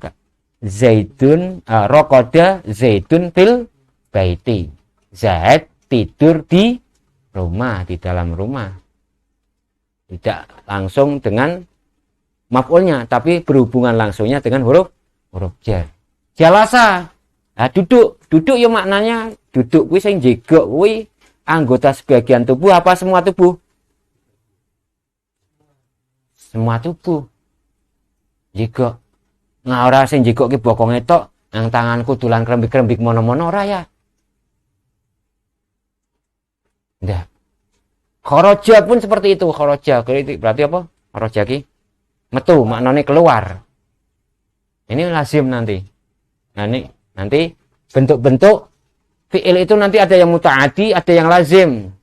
Zaidun rokoda Zaidun fil baiti. Zaid tidur di rumah, di dalam rumah. Tidak langsung dengan maf'ulnya, tapi berhubungan langsungnya dengan huruf jar. Jalasa. Duduk ya maknanya duduk kuwi sing jegok kuwi anggota sebagian tubuh apa semua tubuh? Semua tubuh. Jegok. Nah ora sing jegok ki bokonge tok, nang tanganku tulang krembik-krembik mono-mono ora ya. Ndak. Kharaja pun seperti itu, kharaja. Berarti apa? Kharaja ki metu, maknane keluar. Ini lazim nanti. Nah, ini nanti bentuk-bentuk fi'il itu nanti ada yang muta'adi, ada yang lazim.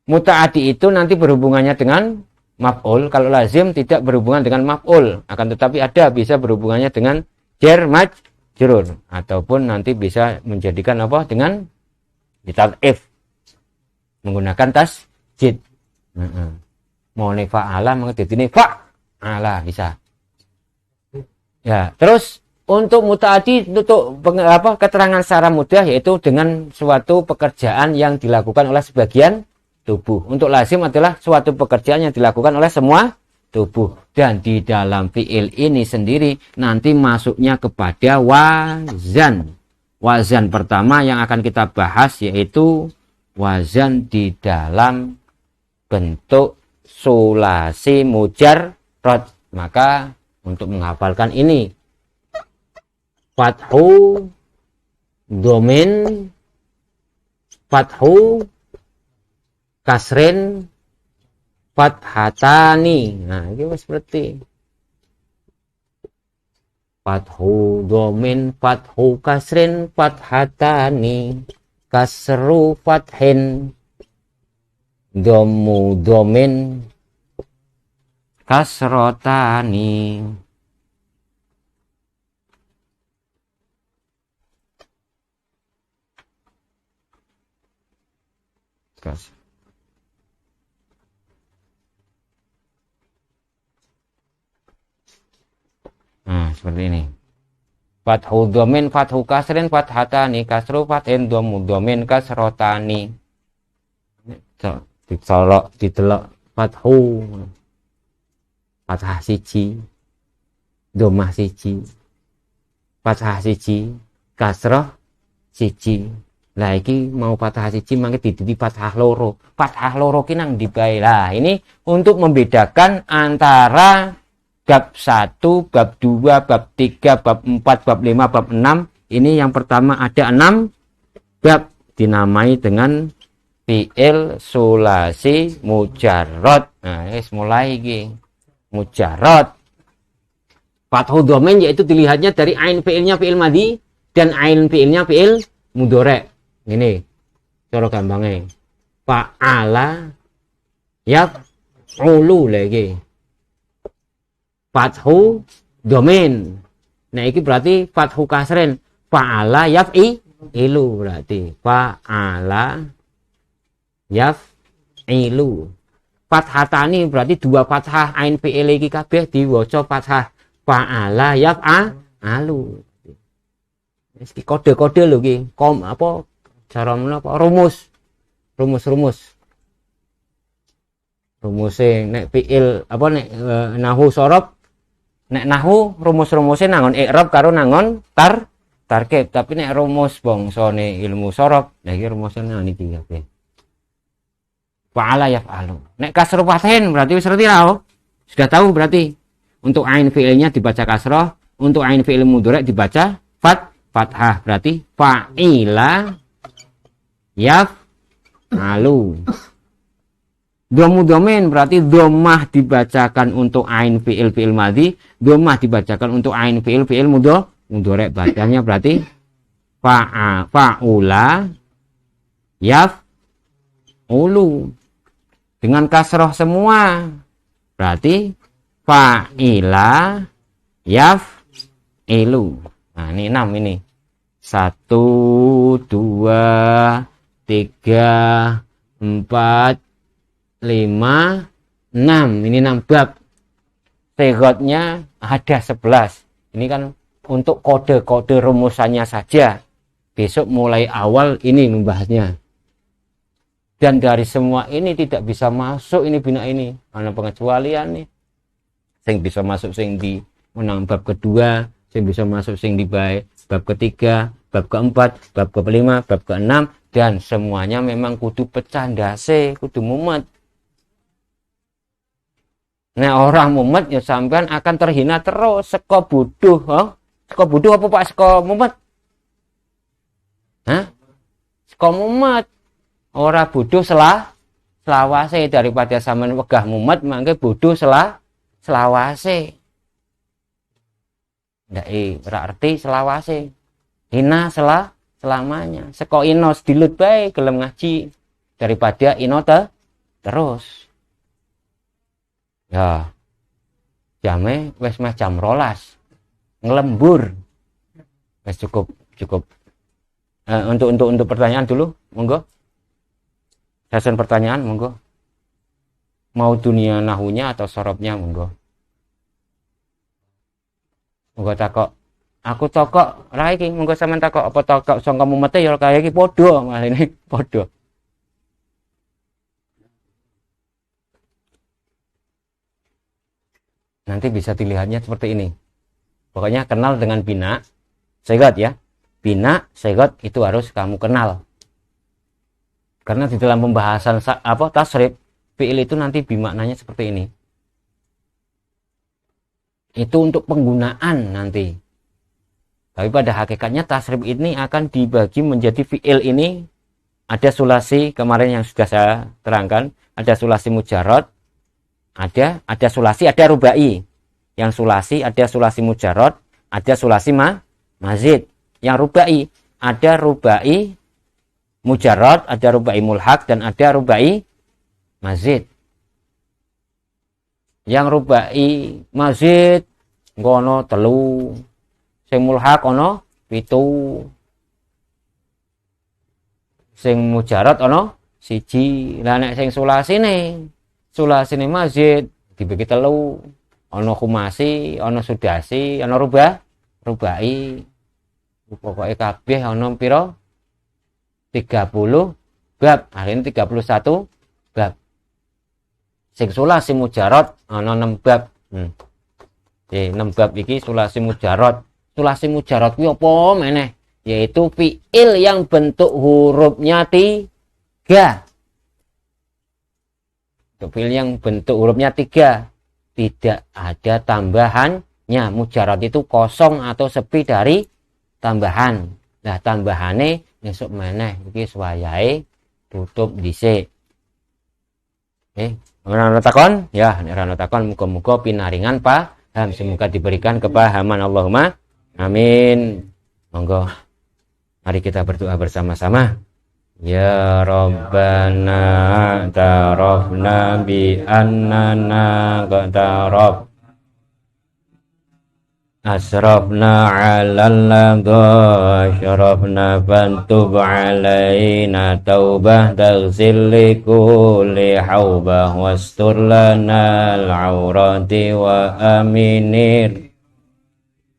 Muta'adi itu nanti berhubungannya dengan maf'ul, kalau lazim tidak berhubungan dengan maf'ul, akan tetapi ada bisa berhubungannya dengan jar majrur, ataupun nanti bisa menjadikan apa dengan ditad'if menggunakan tasjid. Mau fa'ala menjadi fa'ala bisa. Ya, terus untuk muta'adi untuk keterangan secara mudah yaitu dengan suatu pekerjaan yang dilakukan oleh sebagian tubuh. Untuk lazim adalah suatu pekerjaan yang dilakukan oleh semua tubuh. Dan di dalam fi'il ini sendiri nanti masuknya kepada wazan. Wazan pertama yang akan kita bahas yaitu wazan di dalam bentuk sulasi mujarrad. Maka untuk menghafalkan ini fathu domin, fathu kasrin, fathatani. Nah, ini seperti fathu domin, fathu kasrin, fathatani, kasru fathin, domu domin, kasrotani. Nah, seperti ini. Fathu domin, fathu kasrin, fathatani, kasru fathin, domu domin, kasrotani. Dicolok, didelok fathu. Fathah siji, domah siji, fathah siji, kasroh siji. Lah iki mau fathah siji mangke didadi fathah loro. Fathah loro ki nang ndi bae. Lah ini untuk membedakan antara bab 1, bab 2, bab 3, bab 4, bab 5, bab 6. Ini yang pertama ada 6 bab dinamai dengan fi'il sulasi mujarrad. Nah, wis mulai iki. Mujarrad. Fathu domain yaitu dilihatnya dari ain fi'ilnya fi'il madhi dan ain fi'ilnya fi'il mudhari'. Ini cara gampangnya. Fa'ala yaf'ulu lagi. Fathu domain. Nah ini berarti fathu kasrin. Fa'ala yaf'ilu berarti. Fa'ala yaf'ilu. Fathatani berarti dua fathah ain fi'il iki kabeh diwaca fathah. Fa'ala yaf'alu. Iki kode-kode lho iki. Apa cara menapa? Rumus. Rumuse nek fi'il apa nek nahwu sorob. Nek nahwu rumus-rumuse nangon i'rab karo nangon tarkib. Tapi nek rumus bangsane ilmu sorob, nah iki rumusane niki kabeh. Fa'ala yaf'alu. Nek kasroh fathin berarti wis ngerti lah. Sudah tahu berarti. Untuk ain fi'ilnya dibaca kasroh, untuk ain fi'il mudhari' dibaca fathah. Berarti fa'ila yaf'alu. Dhammu dhamin berarti dhammah dibacakan untuk ain fi'il madhi, dhammah dibacakan untuk ain fi'il mudhari'. Bacanya berarti fa'ula yaf'ulu. Dengan kasroh semua berarti fa'ila yaf'ilu. Nah ini 6 ini 1, 2, 3, 4, 5, 6. Ini 6 bab. Tegotnya ada 11. Ini kan untuk kode-kode rumusannya saja. Besok mulai awal ini membahasnya. Dan dari semua ini tidak bisa masuk ini bina ini. Karena pengecualian nih. Sing bisa masuk sing di menang bab kedua, sing bisa masuk sing di bab ketiga, bab keempat, bab kelima, bab keenam, dan semuanya memang kudu pecah ndase, kudu mumet. Nah orang mumet ya sampean akan terhina terus. Seko bodoh, seko bodoh apa Pak seko mumet? Seko mumet. Ora bodoh selawase daripada sampean wegah mumet mangke bodoh selawase. Ndak ora arti selawase. Hina selamanya. Seko ino sedilut bae gelem ngaji daripada ino terus. Ya. Jame wis meh jam 12. Ngelembur. Wis cukup. Untuk pertanyaan dulu, monggo. Sesen pertanyaan, monggo. Mau dunia nahunya atau sorobnya, monggo. Monggo takok. Aku tokok ra iki, monggo sampean takok apa tokok sangka mumete ya kaya iki padha, malah ini padha. Nanti bisa dilihatnya seperti ini. Pokoknya kenal dengan bina, segot ya. Bina, segot itu harus kamu kenal. Karena di dalam pembahasan tasrif, fi'il itu nanti bimaknanya seperti ini. Itu untuk penggunaan nanti. Tapi pada hakikatnya tasrif ini akan dibagi menjadi fi'il ini. Ada sulasi kemarin yang sudah saya terangkan. Ada sulasi mujarrad. Ada sulasi, ada rubai. Yang sulasi, ada sulasi mujarrad. Ada sulasi mazid. Yang rubai, ada rubai mujarrad, ada rubai mulhaq, dan ada rubai mazid. Yang rubai mazid ngono telu, sing mulhaq ono 7, sing mujarrad ono 1. Lah nek sing sulasine mazid dibagi telu, ono khumasi, ono sudasi, ono rubai. Pokoknya kabeh ono piro 30 bab, akhirnya 31 bab. Sing sulasi mujarrad ana 6 bab. 6 bab iki sulasi mujarrad. Sulasi mujarrad kuwi apa meneh? Yaitu fiil yang bentuk hurufnya 3. Fiil yang bentuk hurufnya 3. Tidak ada tambahannya. Mujarrad itu kosong atau sepi dari tambahan. Nah, tambahane esuk meneh iki suwayahe tutup dhisik. Ana takon? Ya, nek ana takon muga-muga pinaringan paham, semoga diberikan kepahaman Allahumma amin. Monggo. Mari kita berdoa bersama-sama. Ya Rabbana tarafna bi annana qatarab asrafna 'alal ladha asyrafna fantub 'alaina taubah taghsil li kulli haubah wastur lana al-'aurati wa aminir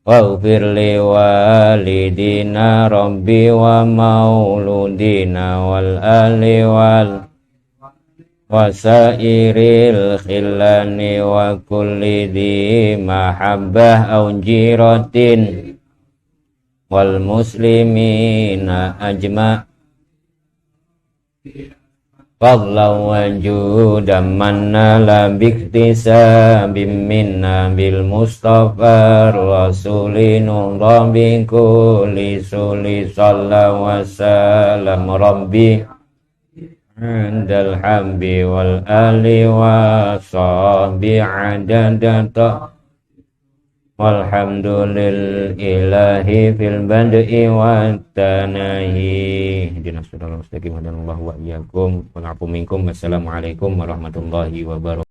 waghfir li walidina rabbi wa mauludina wal ali wal wasairil khillani wa kulli di mahabbah au jiratin wal muslimina ajma fadlan wa judan manna la biktisabim minna bil mustafa rasulin rabbi kulli suli sallallahu wa sallam rabbi Andal hambi wal ali wa sahbi adadata walhamdulillahi fil bad'i wa tanahi dinas sallallahu mustaqim wa iyyakum wa na'fu minkum wassalamualaikum warahmatullahi wabarakatuh.